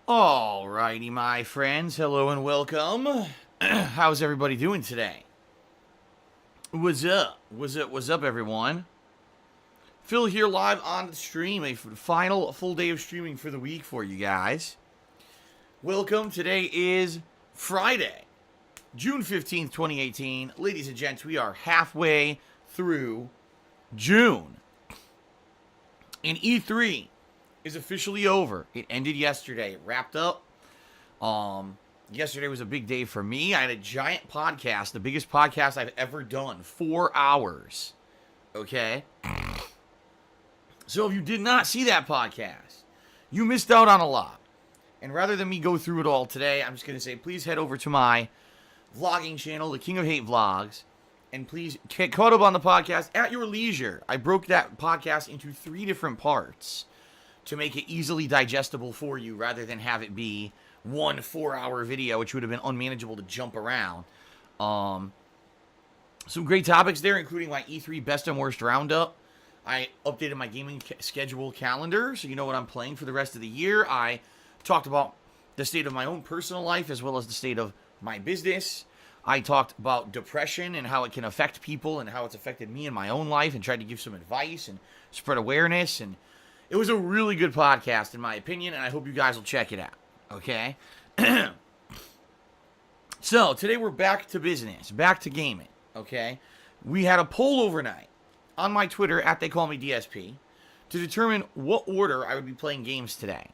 Alrighty, my friends. Hello and welcome. How's everybody doing today? What's up? What's up, everyone? Phil here live on the stream. A final full day of streaming for the week for you guys. Welcome. Today is Friday, June 15th, 2018. Ladies and gents, we are halfway through June. And E3 is officially over. It ended yesterday. It wrapped up. Yesterday was a big day for me. I had a giant podcast, the biggest podcast I've ever done. 4 hours. Okay? So if you did not see that podcast, you missed out on a lot. And rather than me go through it all today, I'm just going to say, please head over to my vlogging channel, The King of Hate Vlogs, and please get caught up on the podcast at your leisure. I broke that podcast into 3 different parts to make it easily digestible for you rather than have it be one 4-hour video, which would have been unmanageable to jump around. Some great topics there, including my E3 best and worst roundup. I updated my gaming schedule calendar, so you know what I'm playing for the rest of the year. I talked about the state of my own personal life as well as the state of my business. I talked about depression and how it can affect people and how it's affected me in my own life and tried to give some advice and spread awareness. And it was a really good podcast, in my opinion, and I hope you guys will check it out, okay? So, today we're back to business, back to gaming, okay? We had a poll overnight on my Twitter, @TheyCallMeDSP, to determine what order I would be playing games today.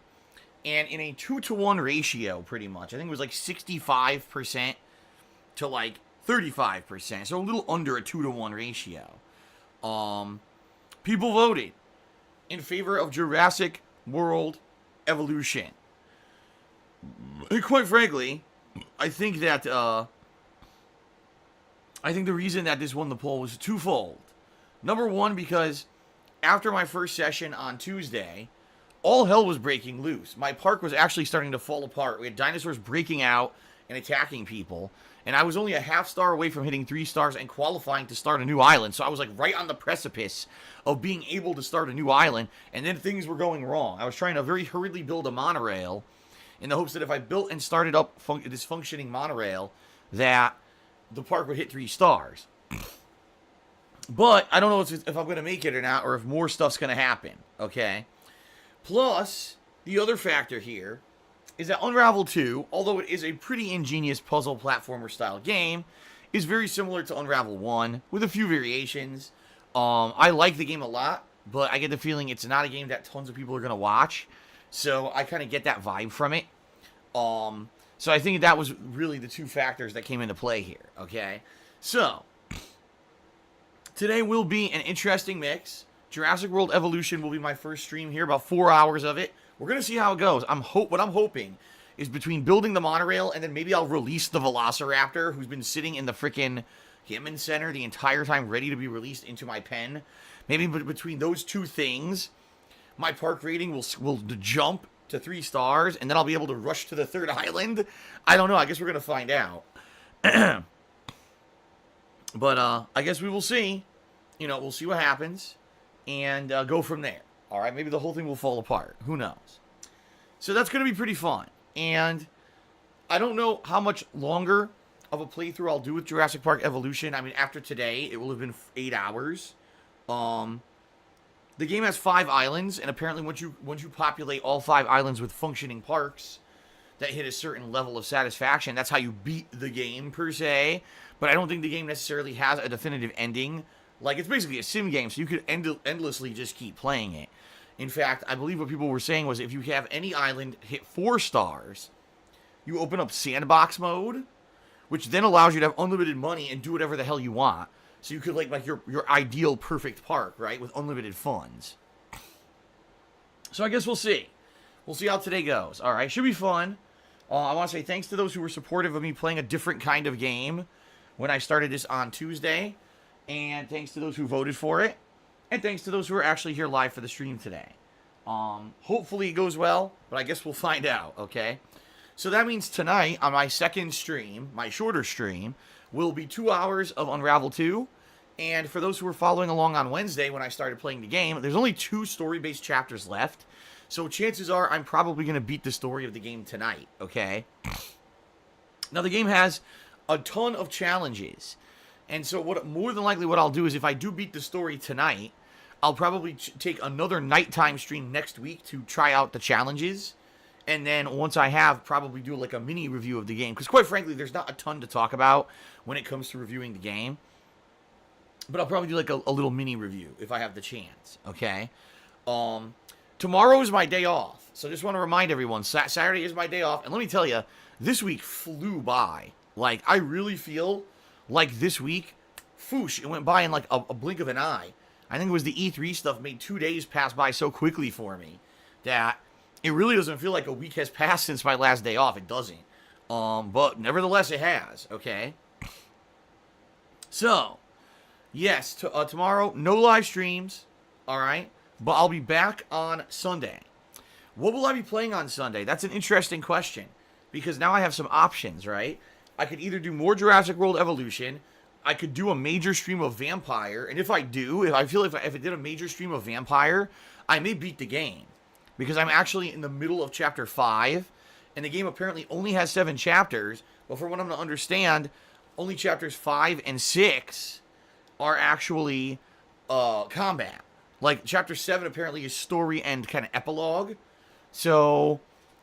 And in a 2-to-1 ratio, pretty much, I think it was like 65% to like 35%, so a little under a 2-to-1 ratio. People voted in favor of Jurassic World Evolution. And quite frankly, I think that the reason that this won the poll was twofold. Number one, because after my first session on Tuesday, all hell was breaking loose. My park was actually starting to fall apart. We had dinosaurs breaking out and attacking people, and I was only a half star away from hitting 3 stars and qualifying to start a new island. So I was like right on the precipice of being able to start a new island, and then things were going wrong. I was trying to very hurriedly build a monorail in the hopes that if I built and started up this functioning monorail, that the park would hit 3 stars. But I don't know if I'm going to make it or not, or if more stuff's going to happen, okay? Plus, the other factor here is that Unravel 2, although it is a pretty ingenious puzzle platformer style game, is very similar to Unravel 1 with a few variations. I like the game a lot, but I get the feeling it's not a game that tons of people are going to watch. So I kind of get that vibe from it. So I think that was really the 2 factors that came into play here, okay? So, today will be an interesting mix. Jurassic World Evolution will be my first stream here, about 4 hours of it. We're going to see how it goes. What I'm hoping is between building the monorail and then maybe I'll release the Velociraptor, who's been sitting in the freaking Hammond Center the entire time ready to be released into my pen. Maybe between those 2 things, my park rating will jump to 3 stars, and then I'll be able to rush to the 3rd island. I don't know. I guess we're going to find out. But I guess we will see. You know, we'll see what happens and go from there. All right, maybe the whole thing will fall apart. Who knows? So that's going to be pretty fun. And I don't know how much longer of a playthrough I'll do with Jurassic Park Evolution. I mean, after today, it will have been 8 hours. The game has 5 islands, and apparently once you populate all 5 islands with functioning parks that hit a certain level of satisfaction, that's how you beat the game, per se. But I don't think the game necessarily has a definitive ending. Like, it's basically a sim game, so you could endlessly just keep playing it. In fact, I believe what people were saying was if you have any island hit 4 stars, you open up sandbox mode, which then allows you to have unlimited money and do whatever the hell you want. So you could like your ideal perfect park, right, with unlimited funds. So I guess we'll see. We'll see how today goes. All right, should be fun. I want to say thanks to those who were supportive of me playing a different kind of game when I started this on Tuesday. And thanks to those who voted for it. And thanks to those who are actually here live for the stream today. Hopefully it goes well, but I guess we'll find out, okay? So that means tonight, on my second stream, my shorter stream, will be 2 hours of Unravel 2. And for those who were following along on Wednesday when I started playing the game, there's only 2 story-based chapters left. So chances are I'm probably going to beat the story of the game tonight, okay? Now, the game has a ton of challenges. And so more than likely what I'll do is if I do beat the story tonight, I'll probably take another nighttime stream next week to try out the challenges. And then once I have, probably do like a mini review of the game. Because quite frankly, there's not a ton to talk about when it comes to reviewing the game. But I'll probably do like a little mini review if I have the chance, okay? Tomorrow is my day off. So just want to remind everyone, Saturday is my day off. And let me tell you, this week flew by. Like, I really feel like this week, it went by in like a blink of an eye. I think it was the E3 stuff made 2 days pass by so quickly for me that it really doesn't feel like a week has passed since my last day off. It doesn't. But nevertheless, it has, okay? So, yes, tomorrow, no live streams, all right? But I'll be back on Sunday. What will I be playing on Sunday? That's an interesting question because now I have some options, right? I could either do more Jurassic World Evolution. I could do a major stream of Vampire. And if I do, if I did a major stream of Vampire, I may beat the game. Because I'm actually in the middle of Chapter 5. And the game apparently only has 7 chapters. But from what I'm going to understand, only Chapters 5 and 6 are actually combat. Like, Chapter 7 apparently is story and kind of epilogue. So,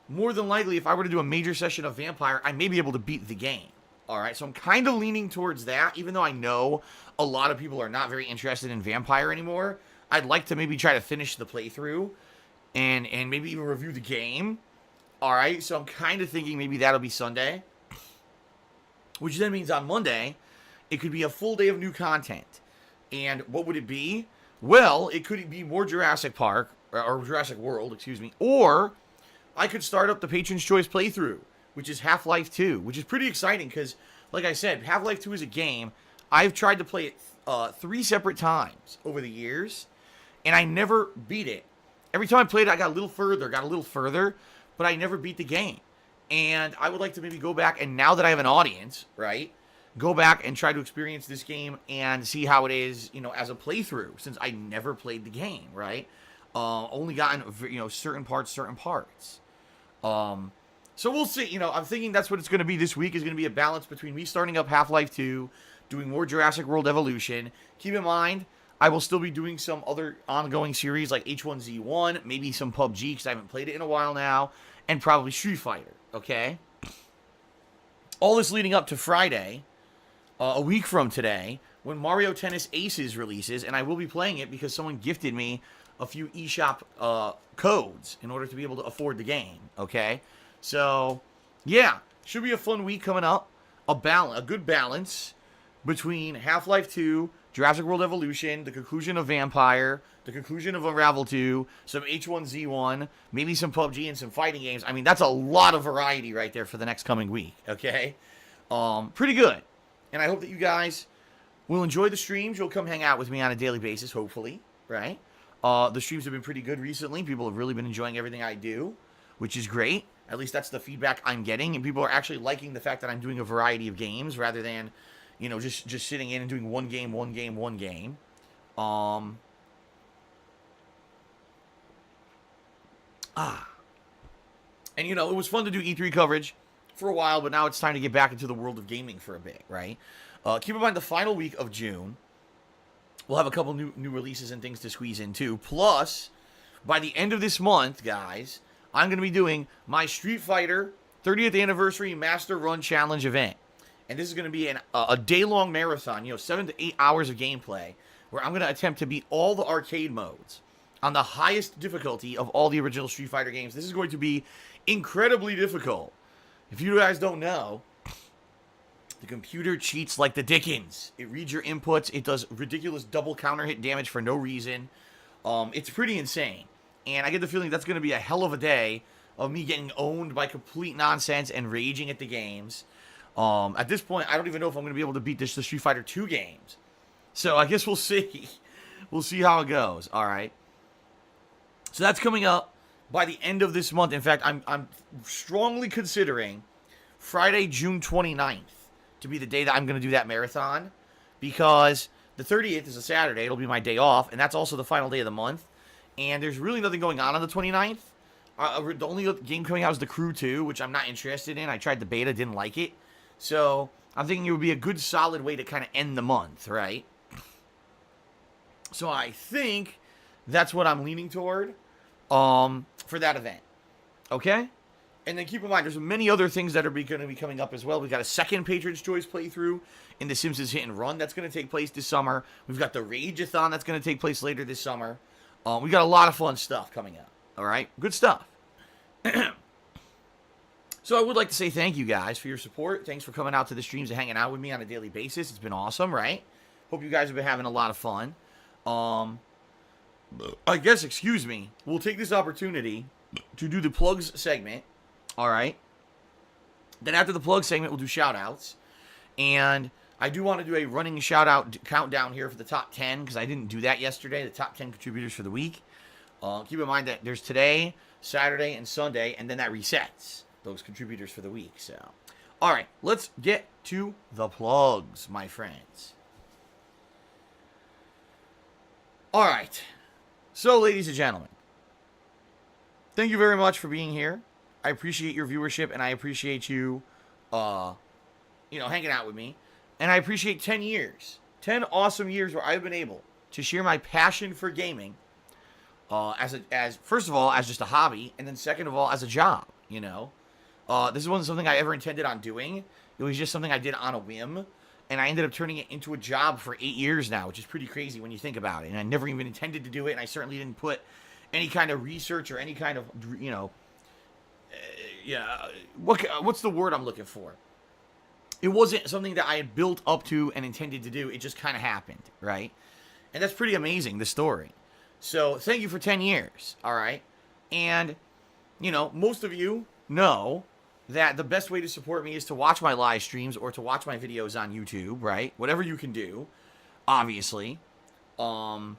more than likely, if I were to do a major session of Vampire, I may be able to beat the game. Alright, so I'm kind of leaning towards that, even though I know a lot of people are not very interested in Vampire anymore. I'd like to maybe try to finish the playthrough and maybe even review the game. Alright, so I'm kind of thinking maybe that'll be Sunday. Which then means on Monday, it could be a full day of new content. And what would it be? Well, it could be more Jurassic Park, or Jurassic World, excuse me, or I could start up the Patron's Choice playthrough, which is Half-Life 2, which is pretty exciting because, like I said, Half-Life 2 is a game. I've tried to play it 3 separate times over the years, and I never beat it. Every time I played it, I got a little further, but I never beat the game. And I would like to maybe go back, and now that I have an audience, right, go back and try to experience this game and see how it is, as a playthrough, since I never played the game, right? Only gotten, certain parts. So we'll see. I'm thinking that's what it's going to be this week is going to be a balance between me starting up Half-Life 2, doing more Jurassic World Evolution. Keep in mind, I will still be doing some other ongoing series like H1Z1, maybe some PUBG because I haven't played it in a while now, and probably Street Fighter, okay? All this leading up to Friday, a week from today, when Mario Tennis Aces releases, and I will be playing it because someone gifted me a few eShop codes in order to be able to afford the game, okay? So, yeah, should be a fun week coming up. A good balance between Half-Life 2, Jurassic World Evolution, the conclusion of Vampire, the conclusion of Unravel 2, some H1Z1, maybe some PUBG and some fighting games. I mean, that's a lot of variety right there for the next coming week, okay? Pretty good. And I hope that you guys will enjoy the streams. You'll come hang out with me on a daily basis, hopefully, right? The streams have been pretty good recently. People have really been enjoying everything I do, which is great. At least that's the feedback I'm getting. And people are actually liking the fact that I'm doing a variety of games rather than, just sitting in and doing one game. And, it was fun to do E3 coverage for a while, but now it's time to get back into the world of gaming for a bit, right? Keep in mind the final week of June, we'll have a couple new releases and things to squeeze in too. Plus, by the end of this month, guys, I'm going to be doing my Street Fighter 30th Anniversary Master Run Challenge event. And this is going to be a day-long marathon, 7 to 8 hours of gameplay, where I'm going to attempt to beat all the arcade modes on the highest difficulty of all the original Street Fighter games. This is going to be incredibly difficult. If you guys don't know, the computer cheats like the dickens. It reads your inputs. It does ridiculous double counter hit damage for no reason. It's pretty insane. And I get the feeling that's going to be a hell of a day of me getting owned by complete nonsense and raging at the games. At this point, I don't even know if I'm going to be able to beat the Street Fighter 2 games. So I guess we'll see. We'll see how it goes. All right. So that's coming up by the end of this month. In fact, I'm strongly considering Friday, June 29th to be the day that I'm going to do that marathon, because the 30th is a Saturday. It'll be my day off, and that's also the final day of the month. And there's really nothing going on the 29th. The only game coming out is The Crew 2, which I'm not interested in. I tried the beta, didn't like it. So I'm thinking it would be a good, solid way to kind of end the month, right? So I think that's what I'm leaning toward for that event. Okay? And then keep in mind, there's many other things that are going to be coming up as well. We've got a second Patron's Choice playthrough in The Simpsons Hit and Run that's going to take place this summer. We've got the Rageathon that's going to take place later this summer. We got a lot of fun stuff coming up. All right? Good stuff. So I would like to say thank you guys for your support. Thanks for coming out to the streams and hanging out with me on a daily basis. It's been awesome, right? Hope you guys have been having a lot of fun. I guess, excuse me, we'll take this opportunity to do the plugs segment. All right? Then after the plug segment, we'll do shout-outs. And I do want to do a running shout-out countdown here for the top 10, because I didn't do that yesterday, the top 10 contributors for the week. Keep in mind that there's today, Saturday, and Sunday, and then that resets those contributors for the week. So, all right, let's get to the plugs, my friends. All right. So, ladies and gentlemen, thank you very much for being here. I appreciate your viewership, and I appreciate you, hanging out with me. And I appreciate 10 years, 10 awesome years where I've been able to share my passion for gaming, as first of all, as just a hobby, and then second of all, as a job, This wasn't something I ever intended on doing. It was just something I did on a whim, and I ended up turning it into a job for 8 years now, which is pretty crazy when you think about it. And I never even intended to do it, and I certainly didn't put any kind of research or any kind of, what's the word I'm looking for? It wasn't something that I had built up to and intended to do. It just kind of happened, right? And that's pretty amazing, the story. So thank you for 10 years, all right? And, most of you know that the best way to support me is to watch my live streams or to watch my videos on YouTube, right? Whatever you can do, obviously. And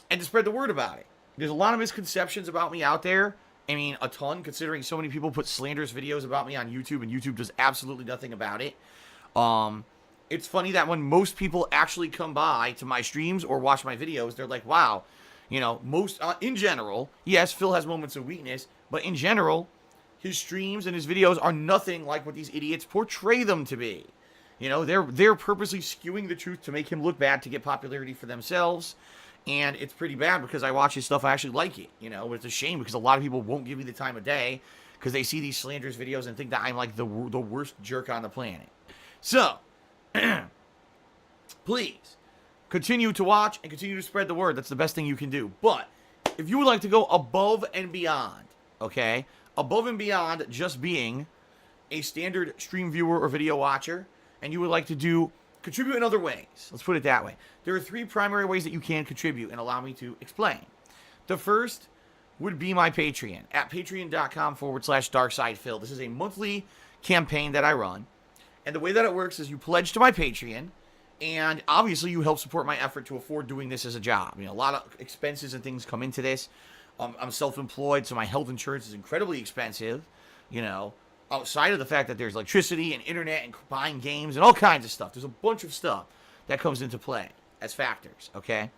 to spread the word about it. There's a lot of misconceptions about me out there. I mean, a ton, considering so many people put slanderous videos about me on YouTube, and YouTube does absolutely nothing about it. It's funny that when most people actually come by to my streams or watch my videos, they're like, wow, in general, yes, Phil has moments of weakness, but in general, his streams and his videos are nothing like what these idiots portray them to be. They're purposely skewing the truth to make him look bad to get popularity for themselves. And it's pretty bad because I watch his stuff. I actually like it, but it's a shame because a lot of people won't give me the time of day because they see these slanderous videos and think that I'm like the worst jerk on the planet. So, please, continue to watch and continue to spread the word. That's the best thing you can do. But if you would like to go above and beyond, okay, above and beyond just being a standard stream viewer or video watcher, and you would like to contribute in other ways. Let's put it that way. There are 3 primary ways that you can contribute, and allow me to explain. The first would be my Patreon at patreon.com/darksidephil. This is a monthly campaign that I run. And the way that it works is you pledge to my Patreon, and obviously you help support my effort to afford doing this as a job. A lot of expenses and things come into this. I'm self-employed, so my health insurance is incredibly expensive, outside of the fact that there's electricity and internet and buying games and all kinds of stuff. There's a bunch of stuff that comes into play as factors, okay?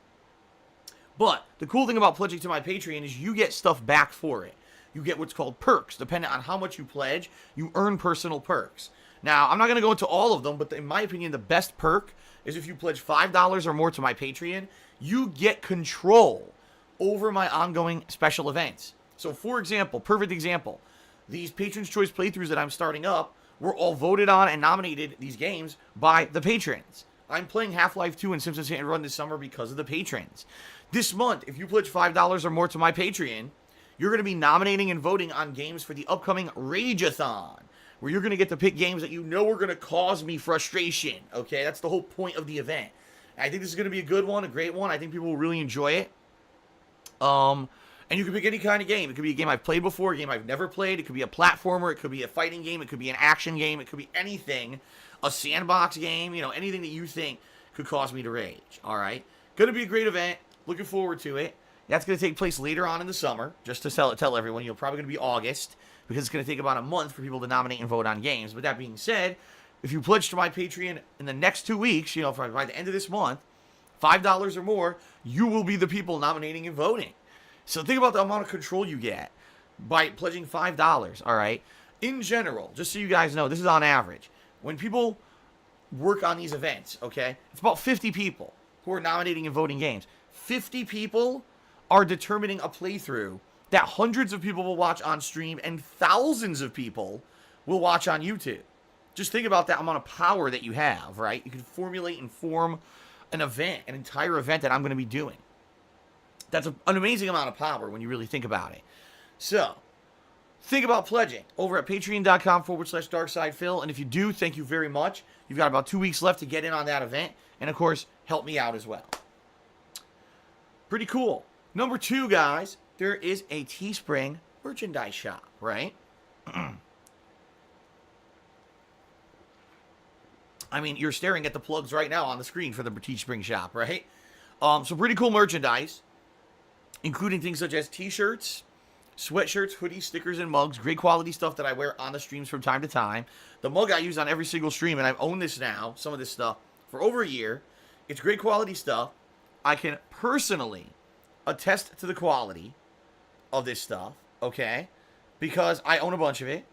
But the cool thing about pledging to my Patreon is you get stuff back for it. You get what's called perks. Depending on how much you pledge, you earn personal perks. Now, I'm not going to go into all of them, but in my opinion, the best perk is if you pledge $5 or more to my Patreon, you get control over my ongoing special events. So, for example, perfect example, these Patron's Choice playthroughs that I'm starting up were all voted on and nominated, these games, by the patrons. I'm playing Half-Life 2 and Simpsons Hit and Run this summer because of the patrons. This month, if you pledge $5 or more to my Patreon, you're going to be nominating and voting on games for the upcoming Rageathon, where you're going to get to pick games that are going to cause me frustration, okay? That's the whole point of the event. I think this is going to be a good one, a great one. I think people will really enjoy it. And you can pick any kind of game. It could be a game I've played before, a game I've never played. It could be a platformer. It could be a fighting game. It could be an action game. It could be anything. A sandbox game. Anything that you think could cause me to rage. All right? Going to be a great event. Looking forward to it. That's going to take place later on in the summer. Just to tell everyone, probably going to be August, because it's going to take about a month for people to nominate and vote on games. But that being said, if you pledge to my Patreon in the next 2 weeks, by the end of this month, $5 or more, you will be the people nominating and voting. So think about the amount of control you get. by pledging $5, all right? In general, just so you guys know, this is on average. When people work on these events, okay, it's about 50 people who are nominating and voting games. 50 people are determining a playthrough that hundreds of people will watch on stream and thousands of people will watch on YouTube. Just think about that amount of power that you have, right? You can formulate and form an event, an entire event that I'm going to be doing. That's an amazing amount of power when you really think about it. So, think about pledging over at patreon.com/DarksidePhil. And if you do, thank you very much. You've got about 2 weeks left to get in on that event. And, of course, help me out as well. Pretty cool. Number 2, guys, there is a Teespring merchandise shop, right? I mean, you're staring at the plugs right now on the screen for the Teespring shop, right? So pretty cool merchandise, including things such as t-shirts, sweatshirts, hoodies, stickers, and mugs. Great quality stuff that I wear on the streams from time to time. The mug I use on every single stream, and I've owned this now, some of this stuff, for over a year. It's great quality stuff. I can personally attest to the quality of this stuff, okay? Because I own a bunch of it,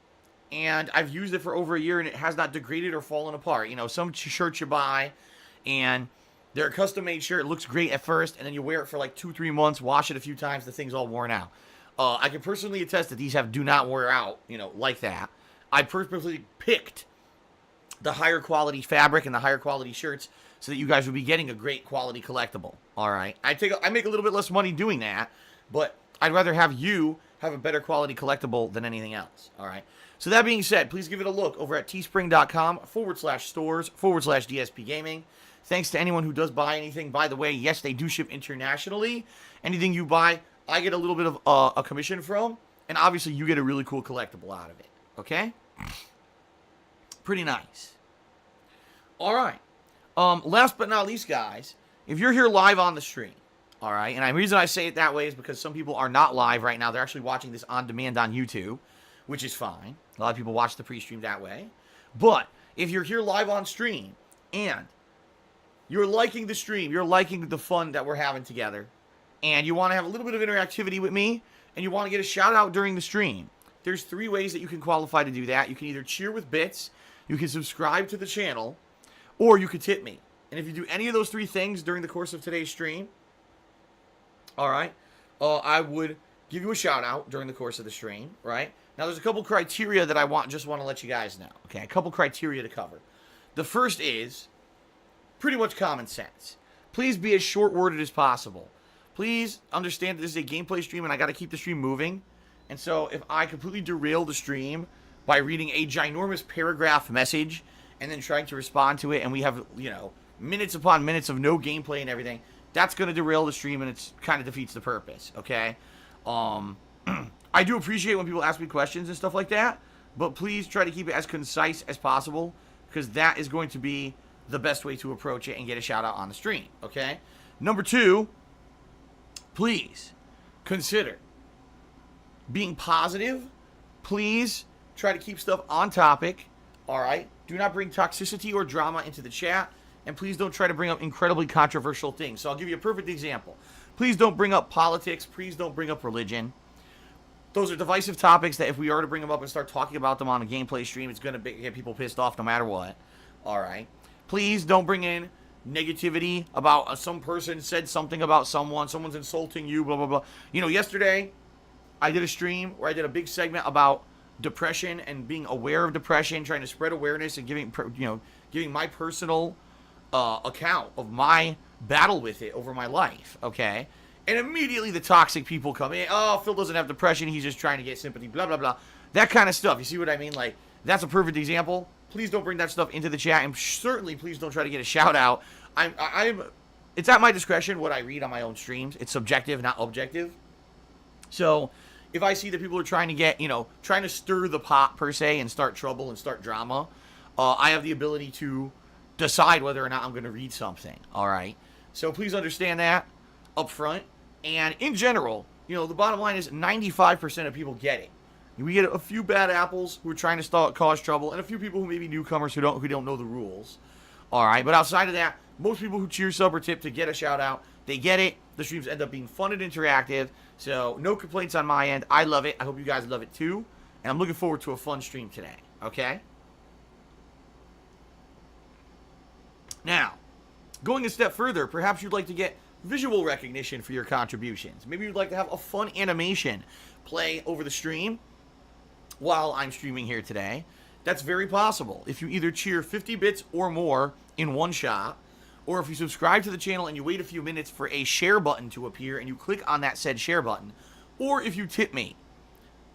and I've used it for over a year, and it has not degraded or fallen apart. You know, some shirts you buy, and they're a custom-made shirt. It looks great at first, and then you wear it for like 2-3 months, wash it a few times, the thing's all worn out. I can personally attest that these do not wear out, you know, like that. I purposely picked the higher quality fabric and the higher quality shirts so that you guys would be getting a great quality collectible. All right, I make a little bit less money doing that, but I'd rather have you have a better quality collectible than anything else. All right. So that being said, please give it a look over at teespring.com/stores/DSPGaming. Thanks to anyone who does buy anything. By the way, yes, they do ship internationally. Anything you buy, I get a little bit of a commission from, and obviously you get a really cool collectible out of it. Okay? Pretty nice. All right. Last but not least, guys, if you're here live on the stream, all right, and the reason I say it that way is because some people are not live right now. They're actually watching this on demand on YouTube, which is fine. A lot of people watch the pre-stream that way. But if you're here live on stream and you're liking the stream, you're liking the fun that we're having together, and you want to have a little bit of interactivity with me, and you want to get a shout out during the stream, there's 3 ways that you can qualify to do that. You can either cheer with bits, you can subscribe to the channel, or you could tip me. And if you do any of those 3 things during the course of today's stream, all right, I would give you a shout out during the course of the stream, right? Now, there's a couple criteria that I just want to let you guys know, okay? A couple criteria to cover. The first is pretty much common sense. Please be as short-worded as possible. Please understand that this is a gameplay stream, and I got to keep the stream moving. And so if I completely derail the stream by reading a ginormous paragraph message and then trying to respond to it, and we have, you know, minutes upon minutes of no gameplay and everything, that's going to derail the stream, and it's kind of defeats the purpose, okay? I do appreciate when people ask me questions and stuff like that, but please try to keep it as concise as possible, because that is going to be the best way to approach it and get a shout out on the stream, okay? Number 2, please consider being positive. Please try to keep stuff on topic, all right? Do not bring toxicity or drama into the chat, and please don't try to bring up incredibly controversial things. So I'll give you a perfect example. Please don't bring up politics. Please don't bring up religion. Those are divisive topics that if we are to bring them up and start talking about them on a gameplay stream, it's going to get people pissed off no matter what. All right. Please don't bring in negativity about some person said something about someone's insulting you, blah, blah, blah. You know, yesterday I did a stream where I did a big segment about depression and being aware of depression, trying to spread awareness and giving my personal account of my battle with it over my life, okay? And immediately the toxic people come in. Oh, Phil doesn't have depression. He's just trying to get sympathy, blah, blah, blah. That kind of stuff. You see what I mean? Like, that's a perfect example. Please don't bring that stuff into the chat. And certainly, please don't try to get a shout out. It's at my discretion what I read on my own streams. It's subjective, not objective. So, if I see that people are trying to get, trying to stir the pot, per se, and start trouble and start drama, I have the ability to decide whether or not I'm going to read something, all right? So please understand that up front. And in general, the bottom line is 95% of people get it. We get a few bad apples who are trying to cause trouble, and a few people who may be newcomers who don't know the rules, all right? But outside of that, most people who cheer, sub, or tip to get a shout-out, they get it. The streams end up being fun and interactive. So, no complaints on my end. I love it. I hope you guys love it too. And I'm looking forward to a fun stream today. Okay? Now, going a step further, perhaps you'd like to get visual recognition for your contributions. Maybe you'd like to have a fun animation play over the stream while I'm streaming here today. That's very possible. If you either cheer 50 bits or more in one shot, or if you subscribe to the channel and you wait a few minutes for a share button to appear and you click on that said share button, or if you tip me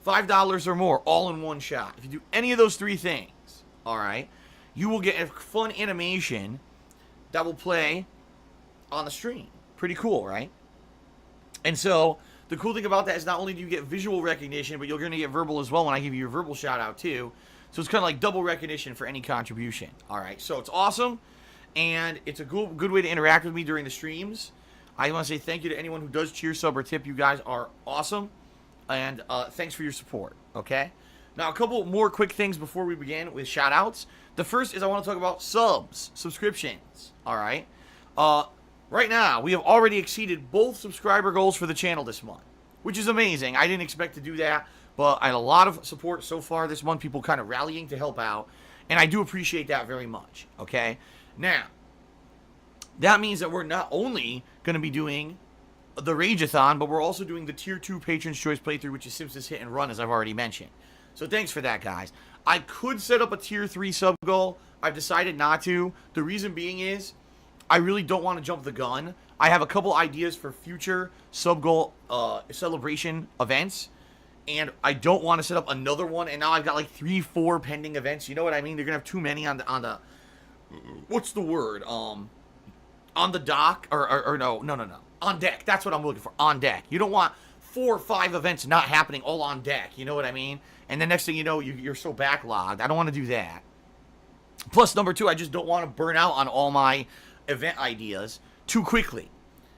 $5 or more all in one shot. If you do any of those three things, all right, you will get a fun animation that will play on the stream. Pretty cool, right? And so the cool thing about that is not only do you get visual recognition, but you're going to get verbal as well when I give you your verbal shout out too. So it's kind of like double recognition for any contribution. All right, so it's awesome, and it's a good way to interact with me during the streams. I want to say thank you to anyone who does cheer, sub, or tip. You guys are awesome, and thanks for your support, okay? Now, a couple more quick things before we begin with shout outs. The first is I want to talk about subscriptions, all right? Right now, we have already exceeded both subscriber goals for the channel this month, which is amazing. I didn't expect to do that, but I had a lot of support so far this month, people kind of rallying to help out, and I do appreciate that very much, okay? Now, that means that we're not only going to be doing the Rageathon, but we're also doing the Tier 2 Patron's Choice playthrough, which is Simpsons Hit and Run, as I've already mentioned. So thanks for that, guys. I could set up a Tier 3 sub goal. I've decided not to. The reason being is I really don't want to jump the gun. I have a couple ideas for future sub goal celebration events, and I don't want to set up another one, and now I've got like 3-4 pending events. You know what I mean? They're going to have too many on the what's the word? On the dock, or no. On deck. That's what I'm looking for. On deck. You don't want 4 or 5 events not happening all on deck. You know what I mean? And the next thing you know, you're so backlogged. I don't want to do that. Plus, number 2, I just don't want to burn out on all my event ideas too quickly.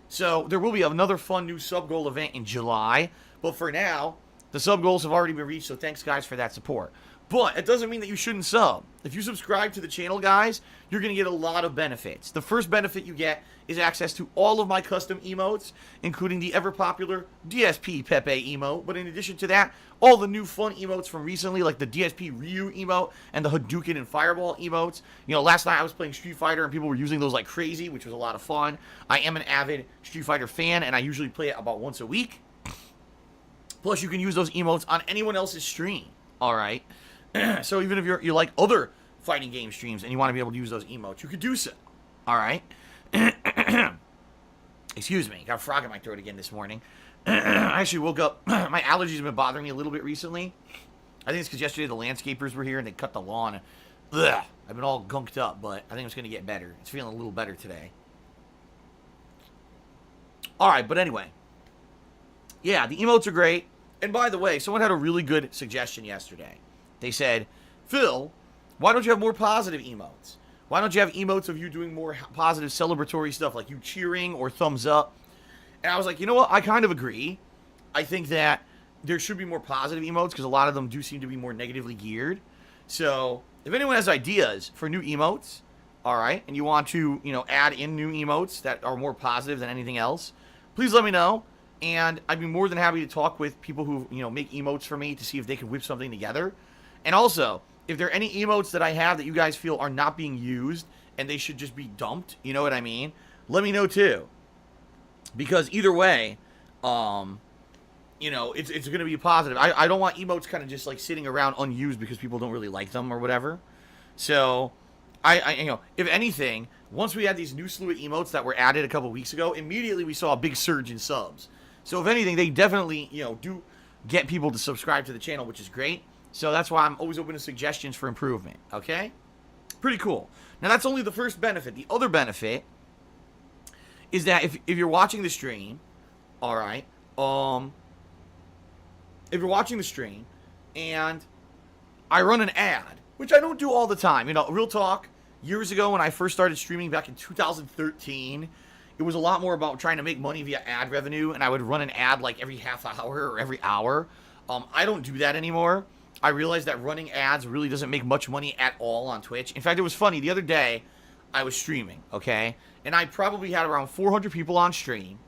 So there will be another fun new sub goal event in July. But for now, the sub goals have already been reached. So thanks, guys, for that support. But it doesn't mean that you shouldn't sub. If you subscribe to the channel, guys, you're going to get a lot of benefits. The first benefit you get is access to all of my custom emotes, including the ever-popular DSP Pepe emote. But in addition to that, all the new fun emotes from recently, like the DSP Ryu emote and the Hadouken and Fireball emotes. You know, last night I was playing Street Fighter and people were using those like crazy, which was a lot of fun. I am an avid Street Fighter fan, and I usually play it about once a week. Plus, you can use those emotes on anyone else's stream, all right? So even if you like other fighting game streams and you want to be able to use those emotes, you could do so. All right? Excuse me. Got a frog in my throat again this morning. I actually woke up. My allergies have been bothering me a little bit recently. I think it's because yesterday the landscapers were here and they cut the lawn. Ugh, I've been all gunked up, but I think it's going to get better. It's feeling a little better today. All right, but anyway. Yeah, the emotes are great. And by the way, someone had a really good suggestion yesterday. They said, Phil, why don't you have more positive emotes? Why don't you have emotes of you doing more positive celebratory stuff, like you cheering or thumbs up? And I was like, you know what? I kind of agree. I think that there should be more positive emotes because a lot of them do seem to be more negatively geared. So if anyone has ideas for new emotes, all right, and you want to, add in new emotes that are more positive than anything else, please let me know. And I'd be more than happy to talk with people who, make emotes for me to see if they can whip something together. And also, if there are any emotes that I have that you guys feel are not being used and they should just be dumped, you know what I mean? Let me know too. Because either way, it's going to be positive. I don't want emotes kind of just like sitting around unused because people don't really like them or whatever. So, if anything, once we had these new slew of emotes that were added a couple weeks ago, immediately we saw a big surge in subs. So if anything, they definitely, do get people to subscribe to the channel, which is great. So that's why I'm always open to suggestions for improvement, okay? Pretty cool. Now, that's only the first benefit. The other benefit is that if you're watching the stream, all right, if you're watching the stream and I run an ad, which I don't do all the time, real talk, years ago when I first started streaming back in 2013, it was a lot more about trying to make money via ad revenue, and I would run an ad like every half hour or every hour. I don't do that anymore. I realized that running ads really doesn't make much money at all on Twitch. In fact, it was funny. The other day, I was streaming, okay? And I probably had around 400 people on stream.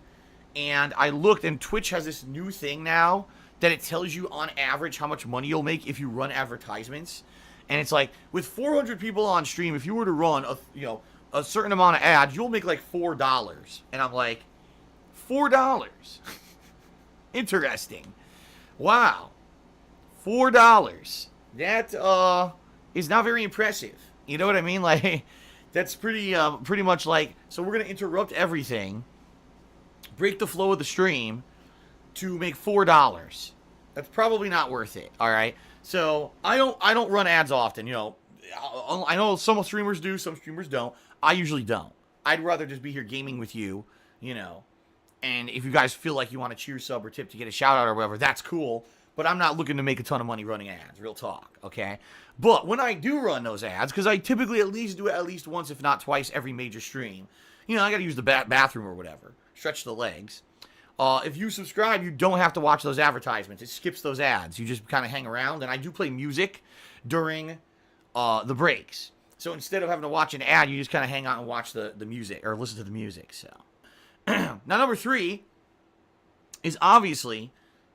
and I looked, and Twitch has this new thing now that it tells you on average how much money you'll make if you run advertisements. And it's like, with 400 people on stream, if you were to run a certain amount of ads, you'll make like $4. And I'm like, $4? Interesting. Wow. $4. That is not very impressive. You know what I mean? Like, that's pretty much like, so we're going to interrupt everything, break the flow of the stream to make $4. That's probably not worth it. All right. So I don't run ads often. I know some streamers do, some streamers don't. I usually don't. I'd rather just be here gaming with you, and if you guys feel like you want to cheer, sub, or tip to get a shout out or whatever, that's cool. But I'm not looking to make a ton of money running ads. Real talk. Okay. But when I do run those ads, because I typically at least do it at least once, if not twice, every major stream. I got to use the bathroom or whatever. Stretch the legs. If you subscribe, you don't have to watch those advertisements. It skips those ads. You just kind of hang around. And I do play music during the breaks. So instead of having to watch an ad, you just kind of hang out and watch the music or listen to the music. So now, number 3 is obviously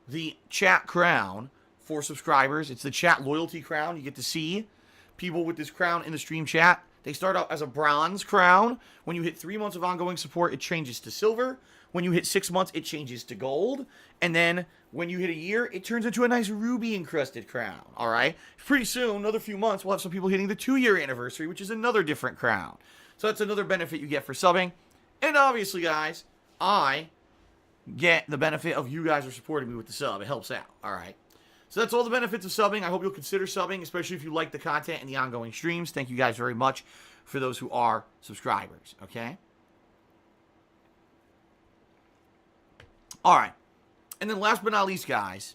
the chat crown for subscribers. It's the chat loyalty crown. You get to see people with this crown in the stream chat. They start out as a bronze crown. When you hit 3 months of ongoing support, it changes to silver. When you hit 6 months, it changes to gold. And then when you hit a year, it turns into a nice ruby-encrusted crown. All right? Pretty soon, another few months, we'll have some people hitting the 2-year anniversary, which is another different crown. So that's another benefit you get for subbing. And obviously, guys, I get the benefit of you guys are supporting me with the sub. It helps out. All right? So that's all the benefits of subbing. I hope you'll consider subbing, especially if you like the content and the ongoing streams. Thank you guys very much for those who are subscribers. Okay? All right. And then last but not least, guys,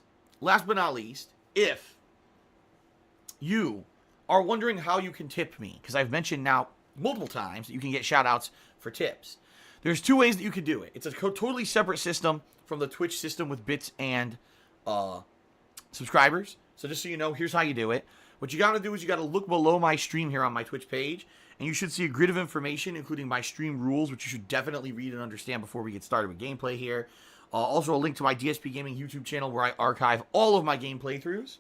if you are wondering how you can tip me, because I've mentioned now multiple times that you can get shout outs for tips. There's 2 ways that you can do it. It's a totally separate system from the Twitch system with bits and subscribers. So just so you know, here's how you do it. What you got to do is you got to look below my stream here on my Twitch page, and you should see a grid of information, including my stream rules, which you should definitely read and understand before we get started with gameplay here. Also, a link to my DSPGaming YouTube channel where I archive all of my game playthroughs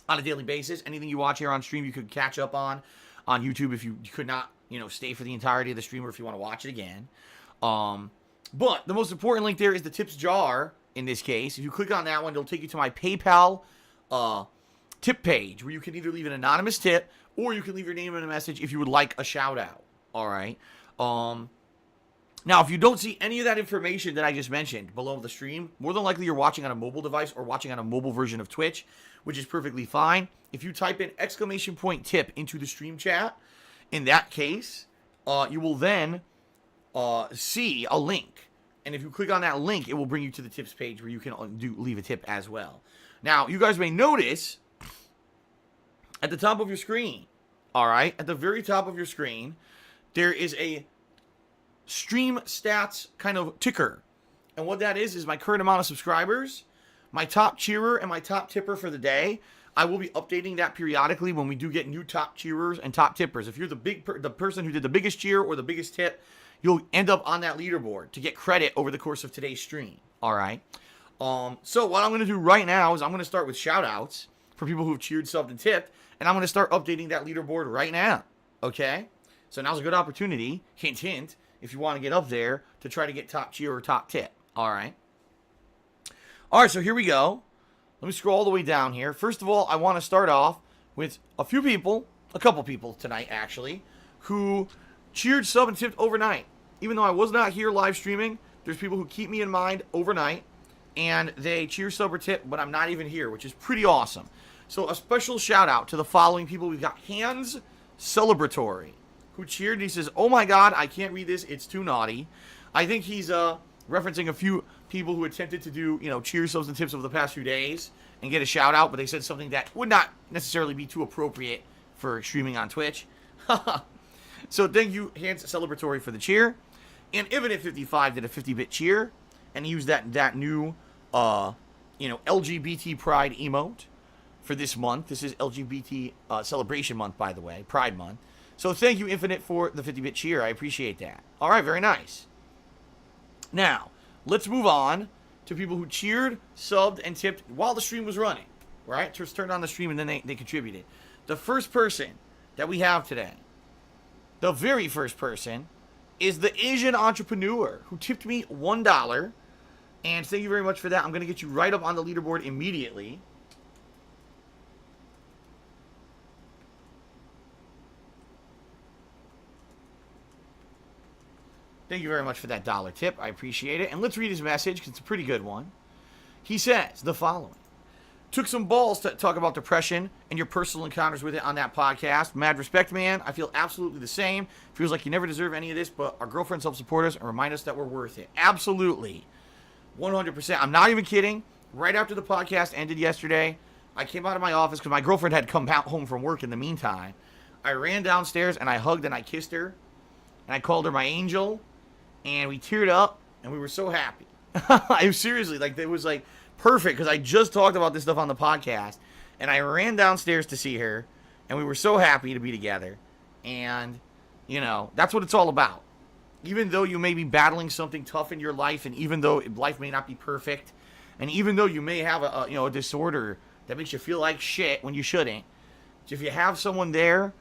on a daily basis. Anything you watch here on stream, you could catch up on YouTube if you could not, stay for the entirety of the stream, or if you want to watch it again. But the most important link there is the tips jar. In this case, if you click on that one, it'll take you to my PayPal tip page, where you can either leave an anonymous tip or you can leave your name in a message if you would like a shout out. All right. Now, if you don't see any of that information that I just mentioned below the stream, more than likely you're watching on a mobile device or watching on a mobile version of Twitch, which is perfectly fine. If you type in !tip into the stream chat, in that case, you will then see a link. And if you click on that link, it will bring you to the tips page where you can leave a tip as well. Now, you guys may notice at the top of your screen, all right, at the very top of your screen, there is a stream stats kind of ticker. And what that is my current amount of subscribers, my top cheerer, and my top tipper for the day. I will be updating that periodically when we do get new top cheerers and top tippers. If you're the person who did the biggest cheer or the biggest tip, you'll end up on that leaderboard to get credit over the course of today's stream. All right. So what I'm going to do right now is I'm going to start with shout outs for people who have cheered, subbed, and tipped. And I'm going to start updating that leaderboard right now. Okay. So now's a good opportunity. Hint, hint. If you want to get up there to try to get top cheer or top tip. All right. All right, so here we go. Let me scroll all the way down here. First of all, I want to start off with a couple people tonight, actually, who cheered, sub, and tipped overnight. Even though I was not here live streaming, there's people who keep me in mind overnight, and they cheer, sub, or tip, but I'm not even here, which is pretty awesome. So a special shout out to the following people. We've got Hands Celebratory, who cheered, and he says, "Oh my God, I can't read this. It's too naughty." I think he's referencing a few people who attempted to do, cheer, subs, and tips over the past few days and get a shout out, but they said something that would not necessarily be too appropriate for streaming on Twitch. So thank you, Hands Celebratory, for the cheer. And Infinite55 did a 50-bit cheer and used that new, LGBT Pride emote for this month. This is LGBT Celebration Month, by the way, Pride Month. So thank you, Infinite, for the 50-bit cheer. I appreciate that. All right, very nice. Now, let's move on to people who cheered, subbed, and tipped while the stream was running. Right? Just turned on the stream and then they contributed. The first person that we have today, the very first person, is the Asian entrepreneur who tipped me $1. And thank you very much for that. I'm going to get you right up on the leaderboard immediately. Thank you very much for that dollar tip. I appreciate it. And let's read his message because it's a pretty good one. He says the following. Took some balls to talk about depression and your personal encounters with it on that podcast. Mad respect, man. I feel absolutely the same. Feels like you never deserve any of this, but our girlfriends help support us and remind us that we're worth it. Absolutely. 100%. I'm not even kidding. Right after the podcast ended yesterday, I came out of my office because my girlfriend had come home from work in the meantime. I ran downstairs and I hugged and I kissed her. And I called her my angel. And we teared up and we were so happy. I was seriously, like, it was like perfect because I just talked about this stuff on the podcast. And I ran downstairs to see her. And we were so happy to be together. And, you know, that's what it's all about. Even though you may be battling something tough in your life, and even though life may not be perfect, and even though you may have a disorder that makes you feel like shit when you shouldn't, if you have someone there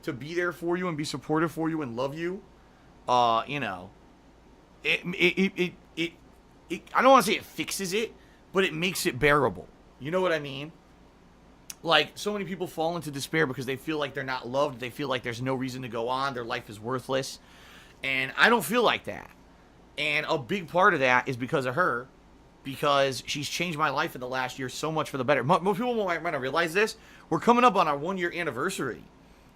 to be there for you and be supportive for you and love you, I don't want to say it fixes it, but it makes it bearable. You know what I mean? Like, so many people fall into despair because they feel like they're not loved. They feel like there's no reason to go on. Their life is worthless. And I don't feel like that. And a big part of that is because of her. Because she's changed my life in the last year so much for the better. Most people might not realize this. We're coming up on our 1-year anniversary.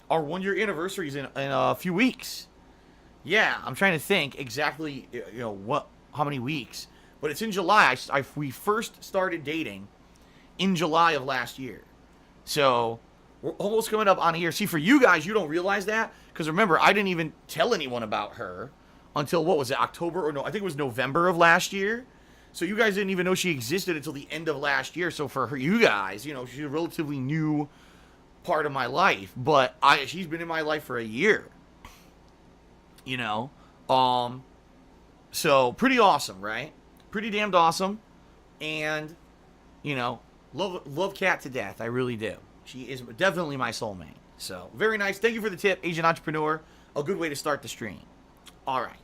Our 1-year anniversary is in a few weeks. Yeah, I'm trying to think exactly, how many weeks. But it's in July. We first started dating in July of last year. So we're almost coming up on a year. See, for you guys, you don't realize that. Because remember, I didn't even tell anyone about her until, what was it, October? Or no, I think it was November of last year. So you guys didn't even know she existed until the end of last year. So for her, you guys, she's a relatively new part of my life. But she's been in my life for a year. So pretty awesome, right? Pretty damned awesome. And, love Kat to death. I really do. She is definitely my soulmate. So, very nice. Thank you for the tip, Asian Entrepreneur. A good way to start the stream. All right.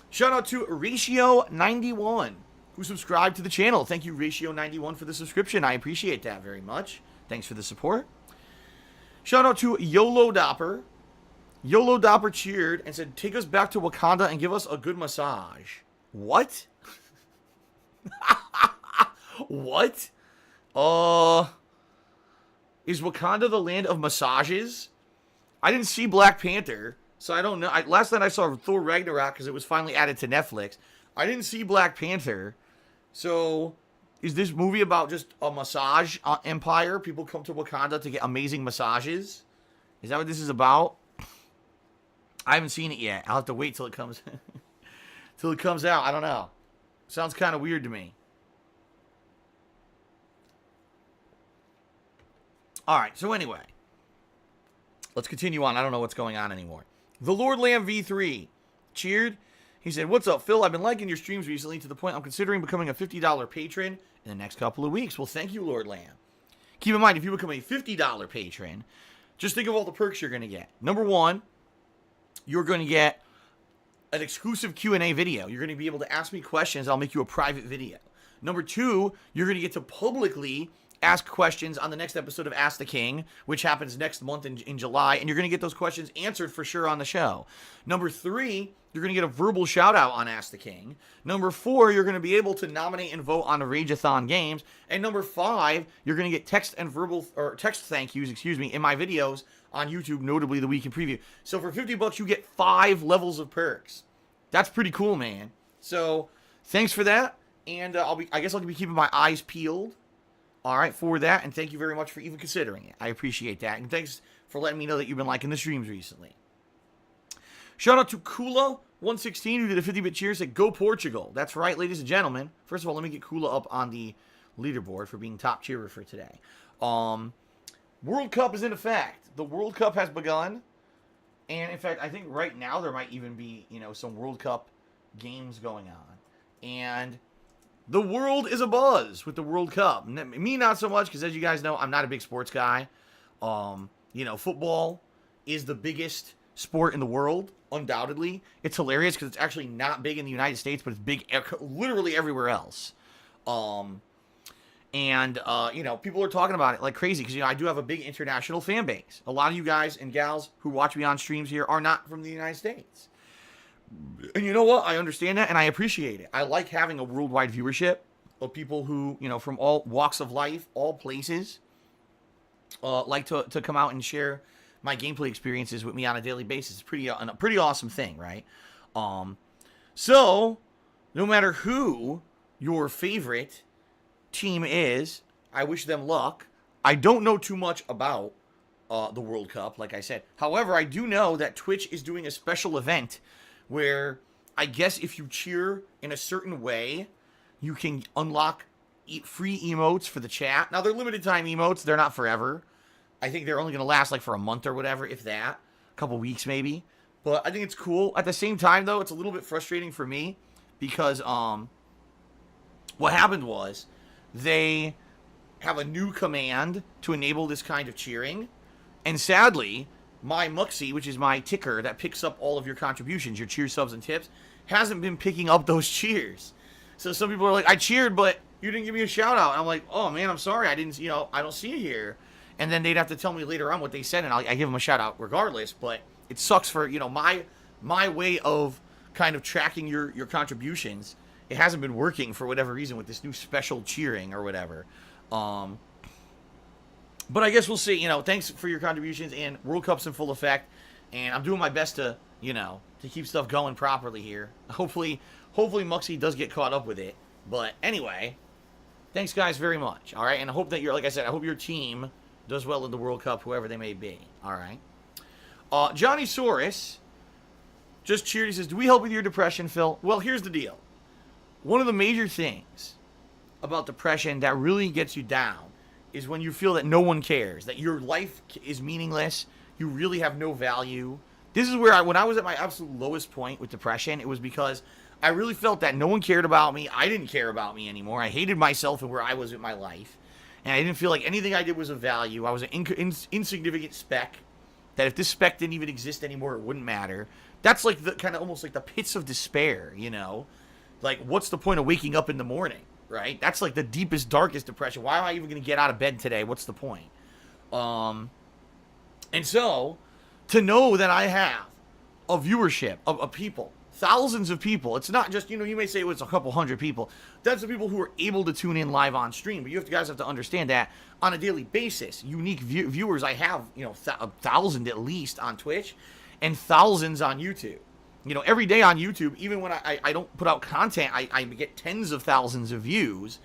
Shout out to Ratio91, who subscribed to the channel. Thank you, Ratio91, for the subscription. I appreciate that very much. Thanks for the support. Shout out to YOLO Dopper. YOLO Dopper cheered and said, take us back to Wakanda and give us a good massage. What? What? Is Wakanda the land of massages? I didn't see Black Panther, so I don't know. Last night I saw Thor Ragnarok because it was finally added to Netflix. I didn't see Black Panther. So, is this movie about just a massage empire? People come to Wakanda to get amazing massages? Is that what this is about? I haven't seen it yet. I'll have to wait till it comes out. I don't know. Sounds kind of weird to me. All right, so anyway, let's continue on. I don't know what's going on anymore. The Lord Lamb V3 cheered. He said, what's up, Phil? I've been liking your streams recently to the point I'm considering becoming a $50 patron in the next couple of weeks. Well, thank you, Lord Lamb. Keep in mind, if you become a $50 patron, just think of all the perks you're going to get. Number one, you're going to get an exclusive Q&A video. You're going to be able to ask me questions. I'll make you a private video. Number two, you're going to get to publicly ask questions on the next episode of Ask the King, which happens next month in July, and you're going to get those questions answered for sure on the show. Number three, you're going to get a verbal shout out on Ask the King. Number four, you're going to be able to nominate and vote on Rageathon games. And number five, you're going to get text thank yous, in my videos on YouTube, notably the week in preview. So for $50, you get 5 levels of perks. That's pretty cool, man. So thanks for that, and I guess I'll be keeping my eyes peeled. All right, for that, and thank you very much for even considering it. I appreciate that, and thanks for letting me know that you've been liking the streams recently. Shout out to Kula116, who did a 50-bit cheer, said, go Portugal. That's right, ladies and gentlemen. First of all, let me get Kula up on the leaderboard for being top cheerer for today. World Cup is in effect. The World Cup has begun, and in fact, I think right now there might even be, some World Cup games going on. And the world is abuzz with the World Cup. Me, not so much, because as you guys know, I'm not a big sports guy. Football is the biggest sport in the world, undoubtedly. It's hilarious because it's actually not big in the United States, but it's big literally everywhere else. People are talking about it like crazy because, I do have a big international fan base. A lot of you guys and gals who watch me on streams here are not from the United States. And you know what? I understand that and I appreciate it. I like having a worldwide viewership of people who, from all walks of life, all places, like to come out and share my gameplay experiences with me on a daily basis. It's a pretty awesome thing, right? So, no matter who your favorite team is, I wish them luck. I don't know too much about the World Cup, like I said. However, I do know that Twitch is doing a special event where I guess if you cheer in a certain way, you can unlock free emotes for the chat. Now, they're limited time emotes. They're not forever. I think they're only going to last like for a month or whatever, if that. A couple weeks maybe. But I think it's cool. At the same time, though, it's a little bit frustrating for me because what happened was they have a new command to enable this kind of cheering. And sadly, my Muxie, which is my ticker that picks up all of your contributions, your cheer subs and tips, hasn't been picking up those cheers. So some people are like, I cheered, but you didn't give me a shout out. And I'm like, oh man, I'm sorry. I didn't, I don't see it here. And then they'd have to tell me later on what they said, and I give them a shout out regardless. But it sucks for, my way of kind of tracking your contributions. It hasn't been working for whatever reason with this new special cheering or whatever. But I guess we'll see. Thanks for your contributions, and World Cup's in full effect, and I'm doing my best to keep stuff going properly here. Hopefully Muxie does get caught up with it. But anyway, thanks guys very much. All right, and I hope that I hope your team does well in the World Cup, whoever they may be. All right. Johnny Soros just cheered. He says, "Do we help with your depression, Phil?" Well, here's the deal. One of the major things about depression that really gets you down is when you feel that no one cares, that your life is meaningless, you really have no value. This is where when I was at my absolute lowest point with depression, it was because I really felt that no one cared about me. I didn't care about me anymore. I hated myself and where I was in my life. And I didn't feel like anything I did was of value. I was an insignificant speck, that if this speck didn't even exist anymore, it wouldn't matter. That's like the kind of almost like the pits of despair, Like, what's the point of waking up in the morning, right? That's like the deepest, darkest depression. Why am I even going to get out of bed today? What's the point? And so, to know that I have a viewership of people, thousands of people, it's not just, you may say it was a couple hundred people. That's the people who are able to tune in live on stream. But you guys have to understand that on a daily basis, unique viewers, I have, 1,000 at least on Twitch and thousands on YouTube. Every day on YouTube, even when I don't put out content, I get tens of thousands of views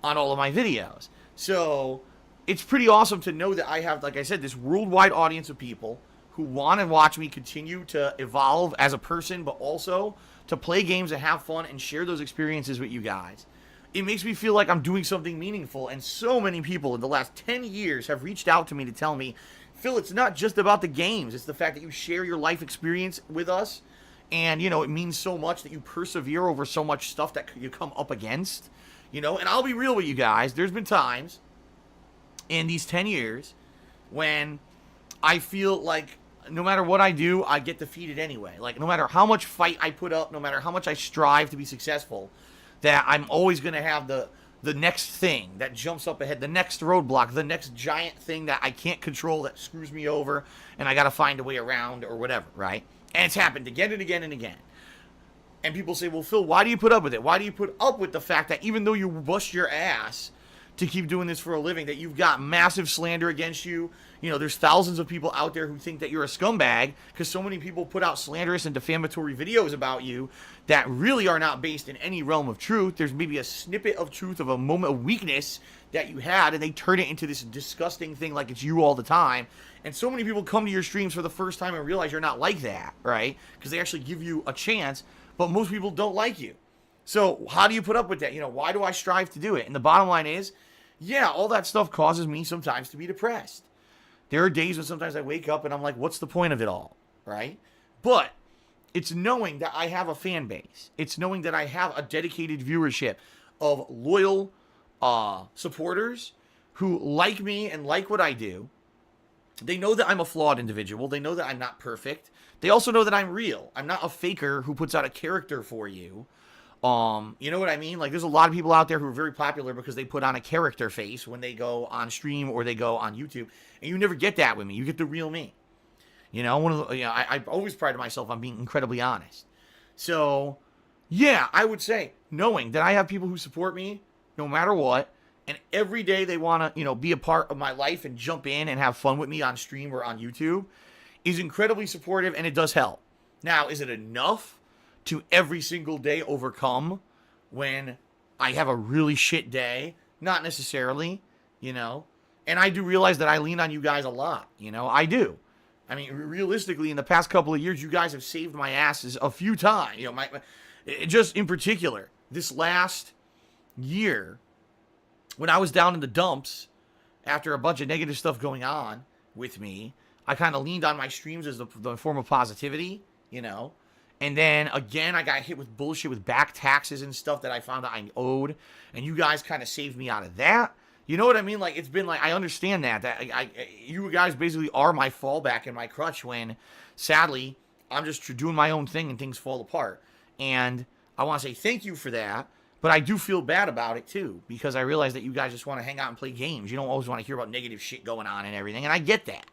on all of my videos. So it's pretty awesome to know that I have, like I said, this worldwide audience of people who want to watch me continue to evolve as a person, but also to play games and have fun and share those experiences with you guys. It makes me feel like I'm doing something meaningful, and so many people in the last 10 years have reached out to me to tell me, Phil, it's not just about the games, it's the fact that you share your life experience with us. And, it means so much that you persevere over so much stuff that you come up against, and I'll be real with you guys. There's been times in these 10 years when I feel like no matter what I do, I get defeated anyway. Like, no matter how much fight I put up, no matter how much I strive to be successful, that I'm always going to have the next thing that jumps up ahead, the next roadblock, the next giant thing that I can't control that screws me over, and I got to find a way around or whatever, right? And it's happened again and again and again. And people say, well, Phil, why do you put up with it? Why do you put up with the fact that even though you bust your ass to keep doing this for a living, that you've got massive slander against you? There's thousands of people out there who think that you're a scumbag because so many people put out slanderous and defamatory videos about you that really are not based in any realm of truth. There's maybe a snippet of truth of a moment of weakness that you had, and they turn it into this disgusting thing like it's you all the time. And so many people come to your streams for the first time and realize you're not like that, right? Because they actually give you a chance, but most people don't like you. So how do you put up with that? Why do I strive to do it? And the bottom line is, yeah, all that stuff causes me sometimes to be depressed. There are days when sometimes I wake up and I'm like, what's the point of it all, right? But It's knowing that I have a fan base. It's knowing that I have a dedicated viewership of loyal supporters who like me and like what I do. They know that I'm a flawed individual. They know that I'm not perfect. They also know that I'm real. I'm not a faker who puts out a character for you. You know what I mean? Like, there's a lot of people out there who are very popular because they put on a character face when they go on stream or they go on YouTube, and you never get that with me. You get the real me. You know, I always pride myself on being incredibly honest. So, yeah, I would say knowing that I have people who support me no matter what, and every day they want to, be a part of my life and jump in and have fun with me on stream or on YouTube is incredibly supportive, and it does help. Now, is it enough to every single day overcome when I have a really shit day? Not necessarily, And I do realize that I lean on you guys a lot, I do. I mean, realistically, in the past couple of years, you guys have saved my asses a few times. Just in particular, this last year, when I was down in the dumps after a bunch of negative stuff going on with me, I kind of leaned on my streams as the form of positivity, And then, again, I got hit with bullshit with back taxes and stuff that I found that I owed. And you guys kind of saved me out of that. You know what I mean? Like, it's been like, I understand that you guys basically are my fallback and my crutch when, sadly, I'm just doing my own thing and things fall apart. And I want to say thank you for that. But I do feel bad about it, too, because I realize that you guys just want to hang out and play games. You don't always want to hear about negative shit going on and everything. And I get that,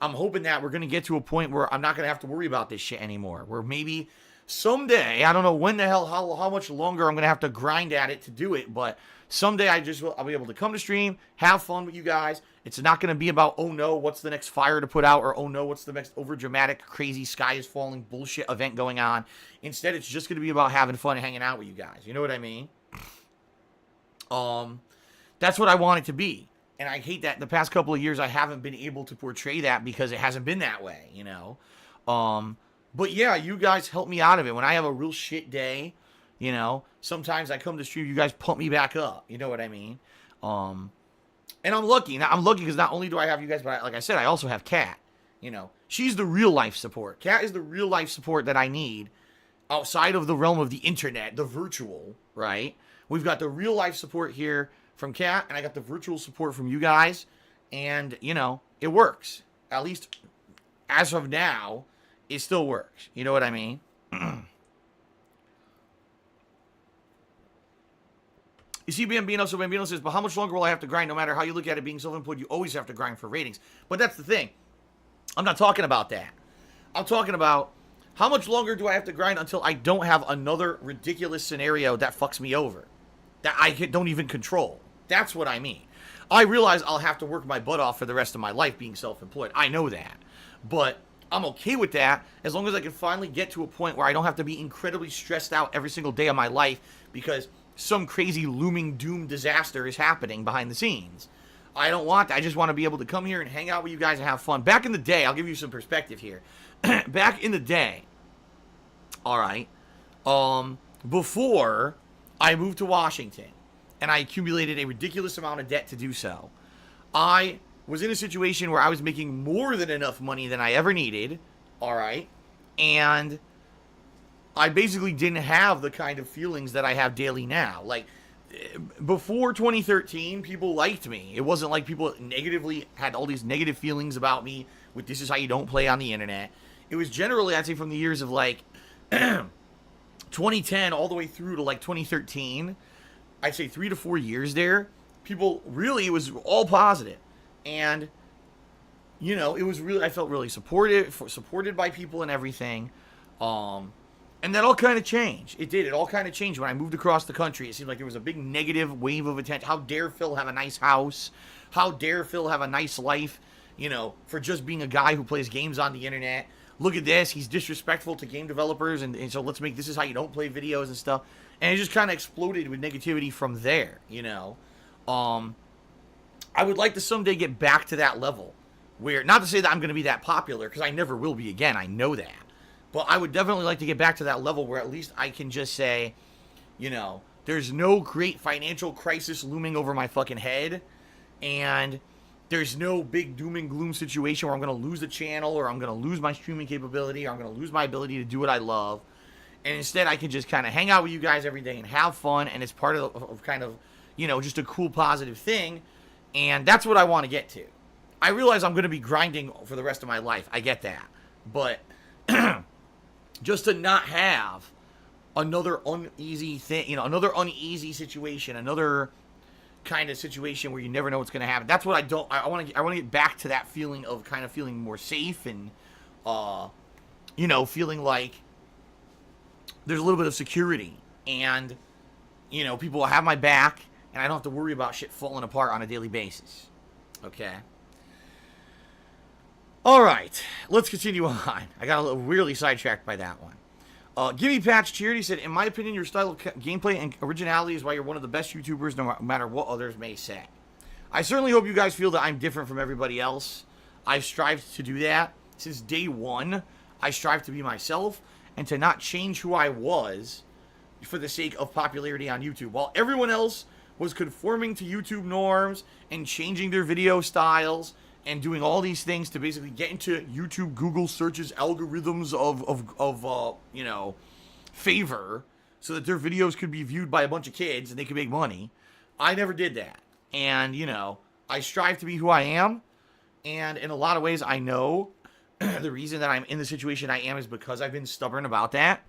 I'm hoping that we're going to get to a point where I'm not going to have to worry about this shit anymore. Where maybe someday, I don't know when the hell, how much longer I'm going to have to grind at it to do it, but someday I'll be able to come to stream, have fun with you guys. It's not going to be about, oh no, what's the next fire to put out, or oh no, what's the next overdramatic, crazy sky is falling bullshit event going on. Instead, it's just going to be about having fun and hanging out with you guys. You know what I mean? That's what I want it to be. And I hate that the past couple of years I haven't been able to portray that because it hasn't been that way, But yeah, you guys help me out of it. When I have a real shit day, sometimes I come to stream, you guys pump me back up. You know what I mean? And I'm lucky. Now, I'm lucky because not only do I have you guys, but like I said, I also have Kat. She's the real life support. Kat is the real life support that I need outside of the realm of the internet, the virtual, right? We've got the real life support here from Kat, and I got the virtual support from you guys, and, it works. At least, as of now, it still works. You know what I mean? You see Bambino, so Bambino says, but how much longer will I have to grind? No matter how you look at it, being self-employed, you always have to grind for ratings. But that's the thing. I'm not talking about that. I'm talking about how much longer do I have to grind until I don't have another ridiculous scenario that fucks me over, that I don't even control. That's what I mean. I realize I'll have to work my butt off for the rest of my life being self-employed. I know that. But I'm okay with that as long as I can finally get to a point where I don't have to be incredibly stressed out every single day of my life because some crazy looming doom disaster is happening behind the scenes. I don't want that. I just want to be able to come here and hang out with you guys and have fun. Back in the day, I'll give you some perspective here. Back in the day, all right, before I moved to Washington, and I accumulated a ridiculous amount of debt to do so, I was in a situation where I was making more than enough money than I ever needed, all right, and I basically didn't have the kind of feelings that I have daily now. Like, before 2013, people liked me. It wasn't like people had all these negative feelings about me with this is how you don't play on the internet. It was generally, I'd say, from the years of, like, 2010 all the way through to, like, 2013, I'd say 3 to 4 years there, people really, it was all positive. And, it was really, I felt really supported by people and everything. And that all kind of changed. It did. It all kind of changed when I moved across the country. It seemed like there was a big negative wave of attention. How dare Phil have a nice house? How dare Phil have a nice life, for just being a guy who plays games on the internet? Look at this. He's disrespectful to game developers. And so let's make this is how you don't play videos and stuff. And it just kind of exploded with negativity from there, I would like to someday get back to that level where, not to say that I'm going to be that popular, because I never will be again. I know that. But I would definitely like to get back to that level where at least I can just say, there's no great financial crisis looming over my fucking head. And there's no big doom and gloom situation where I'm going to lose the channel or I'm going to lose my streaming capability or I'm going to lose my ability to do what I love. And instead, I can just kind of hang out with you guys every day and have fun. And it's part of kind of, you know, just a cool, positive thing. And that's what I want to get to. I realize I'm going to be grinding for the rest of my life. I get that. But just to not have another uneasy thing, you know, another uneasy situation, another kind of situation where you never know what's going to happen. That's what I don't. I want to get back to that feeling of kind of feeling more safe and, you know, feeling like there's a little bit of security and, you know, people will have my back and I don't have to worry about shit falling apart on a daily basis. Okay. All right, let's continue on. I got a little weirdly sidetracked by that one. Gimme Patch cheered. He said, in my opinion, your style of gameplay and originality is why you're one of the best YouTubers, no matter what others may say. I certainly hope you guys feel that I'm different from everybody else. I've strived to do that. Since day one, I strive to be myself and to not change who I was for the sake of popularity on YouTube. While everyone else was conforming to YouTube norms and changing their video styles and doing all these things to basically get into YouTube, Google searches, algorithms of you know, favor, so that their videos could be viewed by a bunch of kids and they could make money. I never did that. And, you know, I strive to be who I am. And in a lot of ways, I know the reason that I'm in the situation I am is because I've been stubborn about that.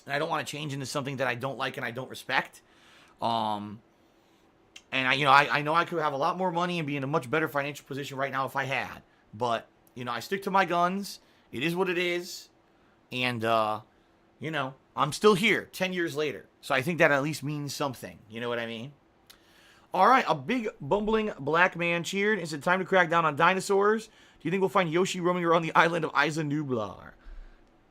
And I don't want to change into something that I don't like and I don't respect. And I know I could have a lot more money and be in a much better financial position right now if I had. But, you know, I stick to my guns. It is what it is. And, you know, I'm still here 10 years later. So I think that at least means something. You know what I mean? All right, a big bumbling black man cheered and said, time to crack down on dinosaurs. Do you think we'll find Yoshi roaming around the island of Isla Nublar?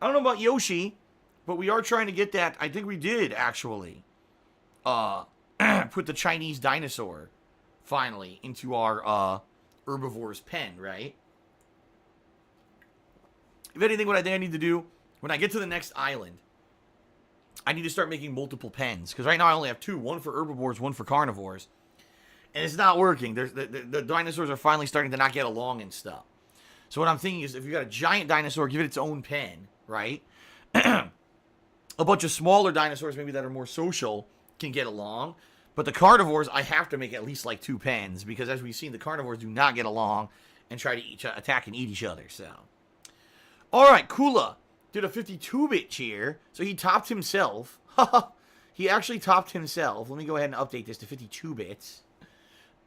I don't know about Yoshi, but we are trying to get that. I think we did, actually. Put the Chinese dinosaur, finally, into our herbivore's pen, right? If anything, what I think I need to do, when I get to the next island, I need to start making multiple pens. Because right now I only have two. One for herbivores, one for carnivores. And it's not working. The dinosaurs are finally starting to not get along and stuff. So what I'm thinking is, if you've got a giant dinosaur, give it its own pen, right? A bunch of smaller dinosaurs, maybe that are more social, can get along. But the carnivores, I have to make at least like two pens. Because as we've seen, the carnivores do not get along and try to attack and eat each other. So, all right, Kula did a 52-bit cheer. So he topped himself. He actually topped himself. Let me go ahead and update this to 52 bits.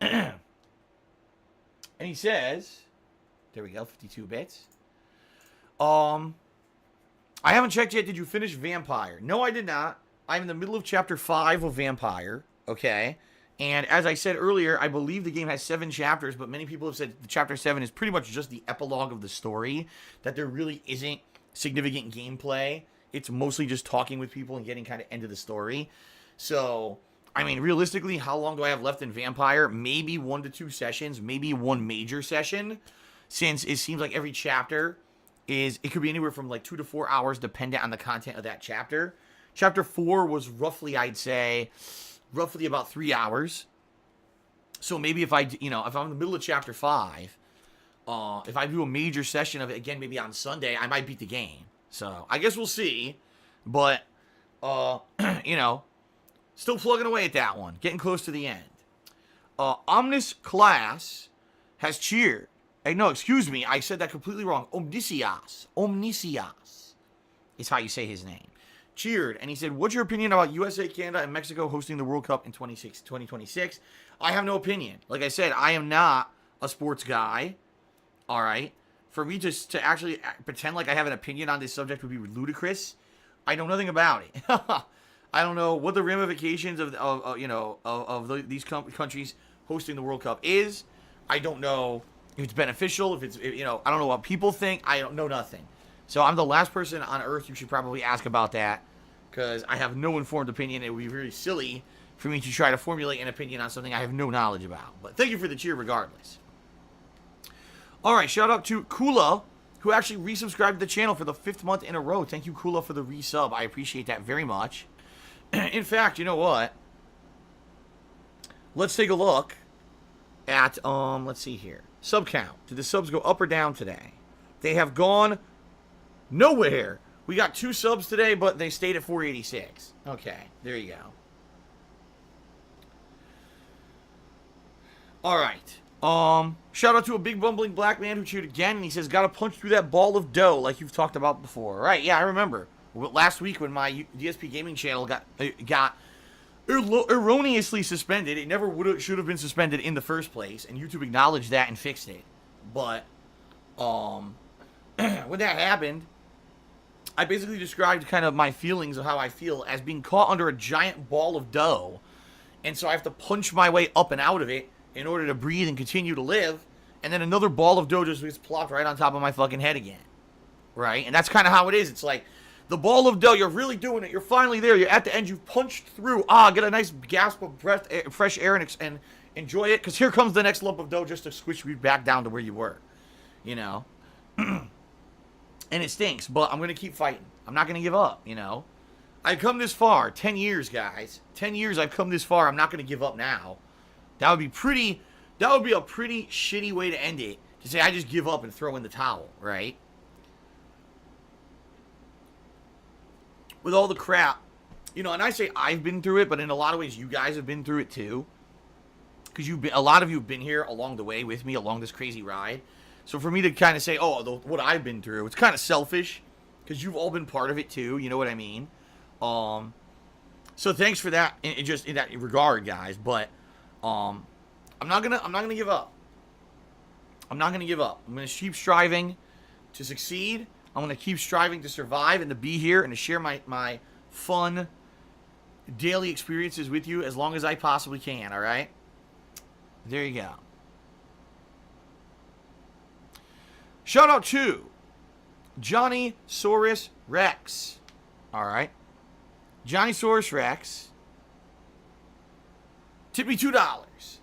And he says, there we go, 52 bits. I haven't checked yet. Did you finish Vampire? No, I did not. I'm in the middle of Chapter 5 of Vampire, okay? And as I said earlier, I believe the game has 7 chapters, but many people have said Chapter 7 is pretty much just the epilogue of the story, that there really isn't significant gameplay. It's mostly just talking with people and getting kind of into the story. So, I mean, realistically, how long do I have left in Vampire? Maybe 1 to 2 sessions, maybe 1 major session, since it seems like every chapter it could be anywhere from like 2 to 4 hours, dependent on the content of that chapter. Chapter 4 was roughly, I'd say, roughly about 3 hours. So maybe if I'm in the middle of Chapter 5, if I do a major session of it, again, maybe on Sunday, I might beat the game. So, I guess we'll see. But, still plugging away at that one. Getting close to the end. Omnis Class has cheered. Hey, no, excuse me. I said that completely wrong. Omnisias is how you say his name. Cheered, and he said, what's your opinion about USA, Canada, and Mexico hosting the World Cup in 2026? I have no opinion. Like I said, I am not a sports guy. All right? For me to actually pretend like I have an opinion on this subject would be ludicrous. I know nothing about it. I don't know what the ramifications of these countries hosting the World Cup is. I don't know if it's beneficial, I don't know what people think. I don't know nothing. So I'm the last person on earth you should probably ask about that, because I have no informed opinion. It would be very silly for me to try to formulate an opinion on something I have no knowledge about. But thank you for the cheer regardless. All right, shout out to Kula, who actually resubscribed to the channel for the 5th month in a row. Thank you, Kula, for the resub. I appreciate that very much. In fact, you know what? Let's take a look at got, let's see here. Sub count. Did the subs go up or down today? They have gone nowhere. We got 2 subs today, but they stayed at 486. Okay, there you go. Alright. Shout out to a big bumbling black man who cheered again, and he says, gotta punch through that ball of dough like you've talked about before. Right, yeah, I remember. Last week when my DSPGaming channel got erroneously suspended. It never should have been suspended in the first place, and YouTube acknowledged that and fixed it. But, when that happened, I basically described kind of my feelings of how I feel as being caught under a giant ball of dough, and so I have to punch my way up and out of it in order to breathe and continue to live, and then another ball of dough just gets plopped right on top of my fucking head again. Right? And that's kind of how it is. It's like, the ball of dough, you're really doing it. You're finally there. You're at the end. You've punched through. Get a nice gasp of breath, fresh air, and enjoy it. Because here comes the next lump of dough just to squish you back down to where you were. You know? And it stinks, but I'm going to keep fighting. I'm not going to give up, you know? I've come this far. 10 years, guys. 10 years I've come this far. I'm not going to give up now. That would be a pretty shitty way to end it. To say I just give up and throw in the towel, right? With all the crap, you know, and I say I've been through it, but in a lot of ways you guys have been through it too. Because a lot of you have been here along the way with me, along this crazy ride. So for me to kind of say, what I've been through, it's kind of selfish. Because you've all been part of it too, you know what I mean? So thanks for that, in that regard, guys. But, I'm not gonna give up. I'm not gonna give up. I'm gonna keep striving to succeed. I'm going to keep striving to survive and to be here and to share my fun daily experiences with you as long as I possibly can, all right? There you go. Shout out to Johnny Saurus Rex. All right. Johnny Saurus Rex. Tip me $2.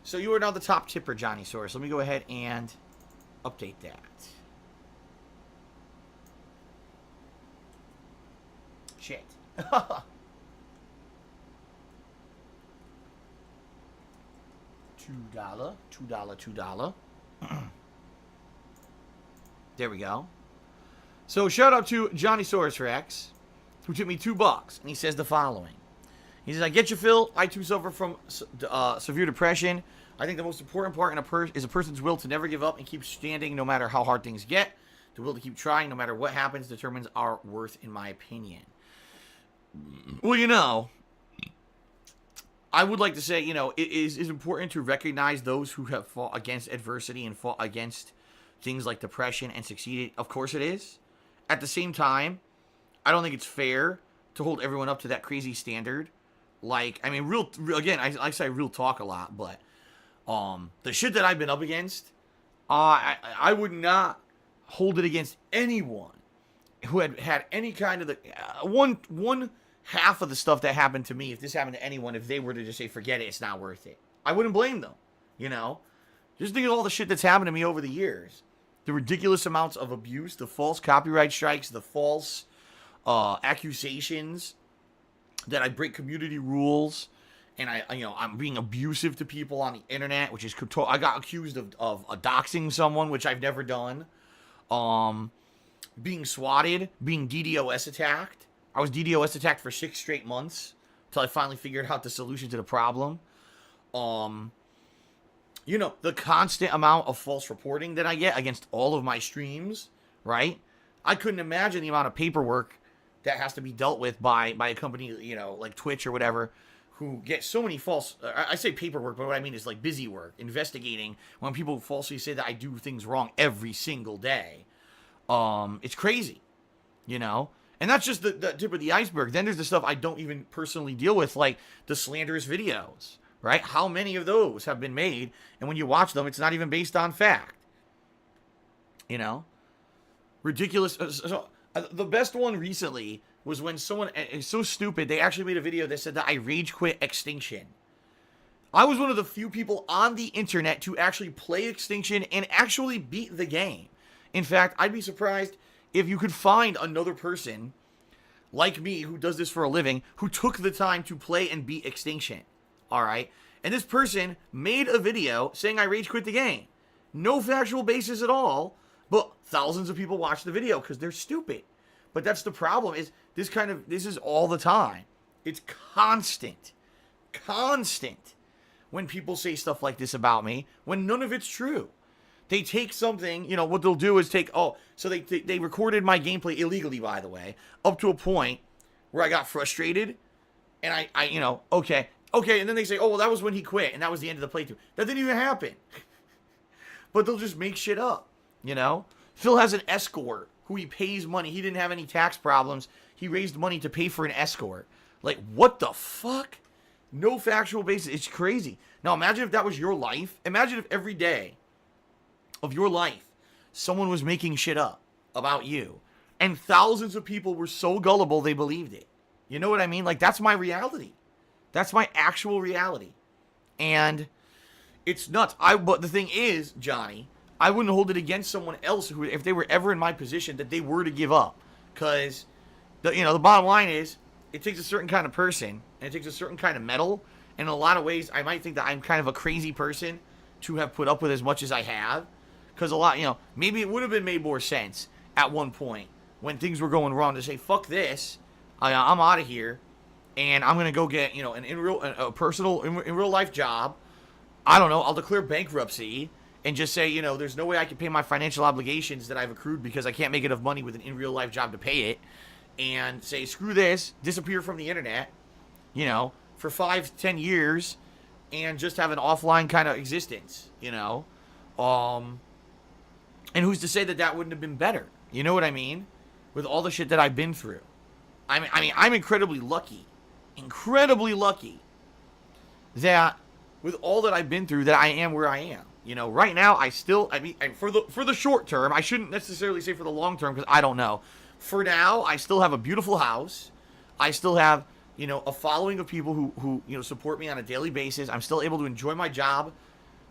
So you are now the top tipper, Johnny Saurus. Let me go ahead and update that. Shit. $2. There we go. So shout out to Johnny Saurus Rex, who took me $2, and he says the following. He says, I get you, Phil. I too suffer from severe depression. I think the most important part is a person's will to never give up and keep standing no matter how hard things get. The will to keep trying no matter what happens determines our worth, in my opinion. Well, you know, I would like to say, you know, it is important to recognize those who have fought against adversity and fought against things like depression and succeeded. Of course it is. At the same time, I don't think it's fair to hold everyone up to that crazy standard. Like, I mean, again, I say real talk a lot, but the shit that I've been up against, I would not hold it against anyone who had any kind of one half of the stuff that happened to me. If this happened to anyone, if they were to just say, forget it, it's not worth it, I wouldn't blame them, you know? Just think of all the shit that's happened to me over the years. The ridiculous amounts of abuse, the false copyright strikes, the false accusations that I break community rules, and I'm being abusive to people on the internet, which is, I got accused of doxing someone, which I've never done. Being swatted, being DDoS attacked. I was DDoS attacked for 6 straight months until I finally figured out the solution to the problem. You know, the constant amount of false reporting that I get against all of my streams, right? I couldn't imagine the amount of paperwork that has to be dealt with by a company, you know, like Twitch or whatever, who get so many false, I say paperwork, but what I mean is like busy work, investigating when people falsely say that I do things wrong every single day. It's crazy, you know? And that's just the tip of the iceberg. Then there's the stuff I don't even personally deal with, like the slanderous videos, right? How many of those have been made, and when you watch them, it's not even based on fact. You know? Ridiculous. The best one recently was when someone, it's so stupid, they actually made a video that said that I rage quit Extinction. I was one of the few people on the internet to actually play Extinction and actually beat the game. In fact, I'd be surprised if you could find another person like me who does this for a living who took the time to play and beat Extinction. All right? And this person made a video saying I rage quit the game. No factual basis at all, but thousands of people watch the video because they're stupid. But that's the problem, is this is all the time. It's constant when people say stuff like this about me, when none of it's true. They take something, what they'll do is so they recorded my gameplay illegally, by the way, up to a point where I got frustrated, and I okay, and then they say, oh, well, that was when he quit, and that was the end of the playthrough. That didn't even happen. But they'll just make shit up, Phil has an escort who he pays money. He didn't have any tax problems. He raised money to pay for an escort. Like, what the fuck? No factual basis. It's crazy. Now, imagine if that was your life. Imagine if every day of your life, someone was making shit up about you, and thousands of people were so gullible they believed it. You know what I mean? Like, that's my reality. That's my actual reality. And it's nuts. But the thing is, Johnny, I wouldn't hold it against someone else who, if they were ever in my position, that they were to give up. Because, the bottom line is, it takes a certain kind of person, and it takes a certain kind of metal. And in a lot of ways, I might think that I'm kind of a crazy person to have put up with as much as I have. Because maybe it would have been made more sense at one point when things were going wrong to say, fuck this, I'm out of here, and I'm going to go get, an in real life job. I don't know, I'll declare bankruptcy and just say, there's no way I can pay my financial obligations that I've accrued because I can't make enough money with an in real life job to pay it, and say, screw this, disappear from the internet, for 5-10 years, and just have an offline kind of existence, and who's to say that wouldn't have been better? You know what I mean? With all the shit that I've been through. I mean, I'm incredibly lucky that with all that I've been through, that I am where I am. Right now, for the short term, I shouldn't necessarily say for the long term, because I don't know. For now, I still have a beautiful house. I still have, a following of people who support me on a daily basis. I'm still able to enjoy my job,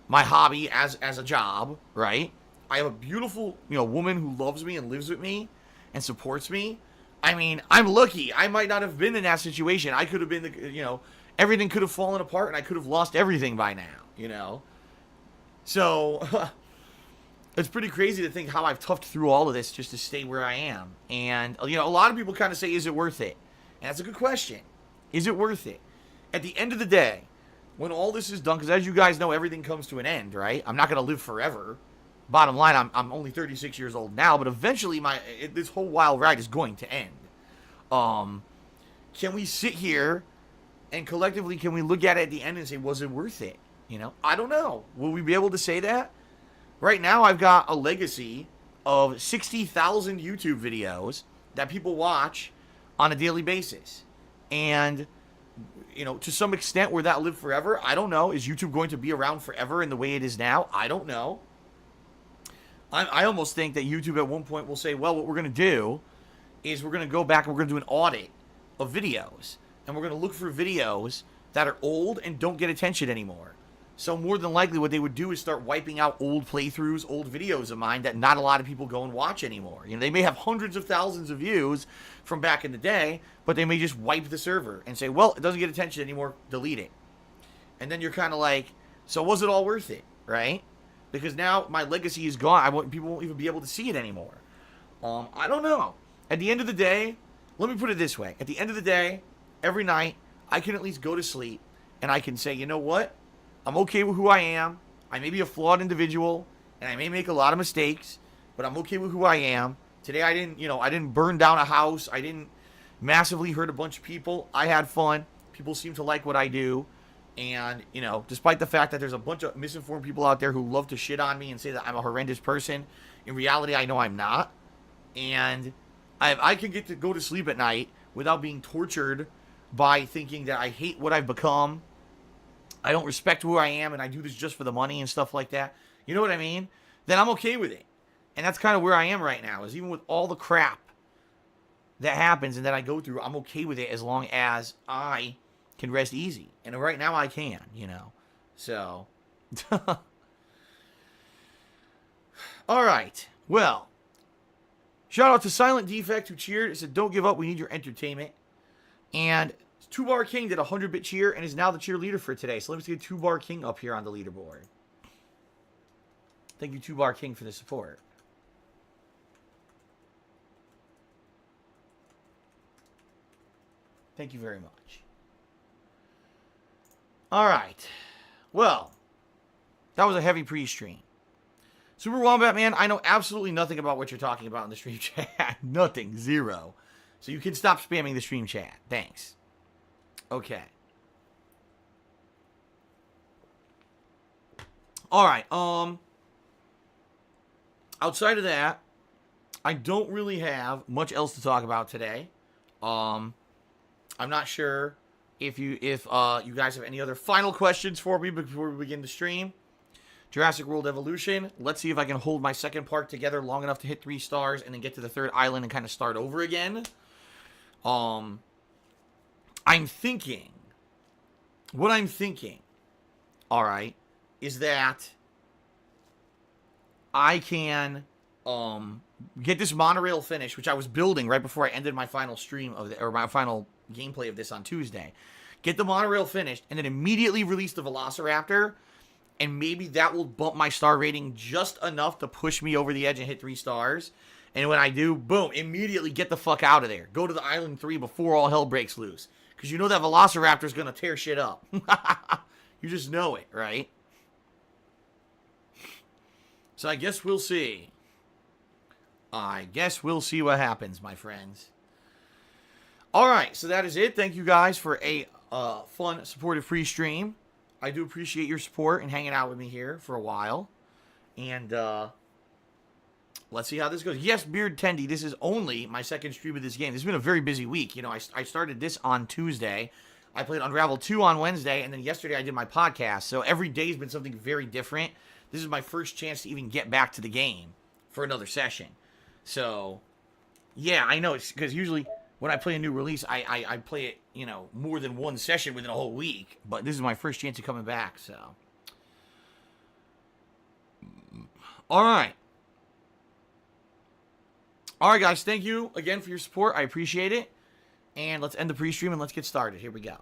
my hobby as a job, right? I have a beautiful, woman who loves me and lives with me and supports me. I mean, I'm lucky. I might not have been in that situation. I could have been, everything could have fallen apart and I could have lost everything by now, So, it's pretty crazy to think how I've toughed through all of this just to stay where I am. And, a lot of people kind of say, is it worth it? And that's a good question. Is it worth it? At the end of the day, when all this is done, because as you guys know, everything comes to an end, right? I'm not going to live forever. Bottom line, I'm only 36 years old now, but eventually this whole wild ride is going to end. Can we sit here and collectively, can we look at it at the end and say, was it worth it? I don't know. Will we be able to say that? Right now, I've got a legacy of 60,000 YouTube videos that people watch on a daily basis. And, to some extent, will that live forever? I don't know. Is YouTube going to be around forever in the way it is now? I don't know. I almost think that YouTube at one point will say, well, what we're going to do is we're going to go back and we're going to do an audit of videos. And we're going to look for videos that are old and don't get attention anymore. So more than likely what they would do is start wiping out old playthroughs, old videos of mine that not a lot of people go and watch anymore. They may have hundreds of thousands of views from back in the day, but they may just wipe the server and say, well, it doesn't get attention anymore, delete it. And then you're kind of like, so was it all worth it, right? Because now my legacy is gone. People won't even be able to see it anymore. I don't know. At the end of the day, let me put it this way. At the end of the day, every night, I can at least go to sleep and I can say, you know what? I'm okay with who I am. I may be a flawed individual and I may make a lot of mistakes, but I'm okay with who I am. Today I didn't burn down a house. I didn't massively hurt a bunch of people. I had fun. People seem to like what I do. And, despite the fact that there's a bunch of misinformed people out there who love to shit on me and say that I'm a horrendous person, in reality, I know I'm not. And I can get to go to sleep at night without being tortured by thinking that I hate what I've become, I don't respect who I am, and I do this just for the money and stuff like that. You know what I mean? Then I'm okay with it. And that's kind of where I am right now, is even with all the crap that happens and that I go through, I'm okay with it as long as I can rest easy. And right now I can, So, all right. Well, shout out to Silent Defect who cheered. It said, don't give up. We need your entertainment. And Two Bar King did a 100-bit cheer and is now the cheerleader for today. So let's get Two Bar King up here on the leaderboard. Thank you, Two Bar King, for the support. Thank you very much. All right. Well, that was a heavy pre-stream. Super Wombat Man, I know absolutely nothing about what you're talking about in the stream chat. Nothing. Zero. So you can stop spamming the stream chat. Thanks. Okay. All right. Outside of that, I don't really have much else to talk about today. I'm not sure if you guys have any other final questions for me before we begin the stream. Jurassic World Evolution. Let's see if I can hold my second part together long enough to hit 3 stars and then get to the third island and kind of start over again. I'm thinking, all right, is that I can get this monorail finished, which I was building right before I ended my final stream or my final gameplay of this on Tuesday. Get the monorail finished and then immediately release the Velociraptor, and maybe that will bump my star rating just enough to push me over the edge and hit 3 stars. And when I do, boom, immediately get the fuck out of there. Go to the Island 3 before all hell breaks loose. Because you know that Velociraptor's going to tear shit up. You just know it, right? So I guess we'll see. I guess we'll see what happens, my friends. Alright, so that is it. Thank you guys for a fun, supportive free stream. I do appreciate your support and hanging out with me here for a while. And, let's see how this goes. Yes, Beard Tendy, this is only my second stream of this game. This has been a very busy week. You know, I started this on Tuesday. I played Unravel 2 on Wednesday, and then yesterday I did my podcast. So every day has been something very different. This is my first chance to even get back to the game for another session. So, yeah, I know. It's because usually when I play a new release, I play it, you know, more than one session within a whole week. But this is my first chance of coming back, so. All right. All right, guys. Thank you again for your support. I appreciate it. And let's end the pre-stream and let's get started. Here we go.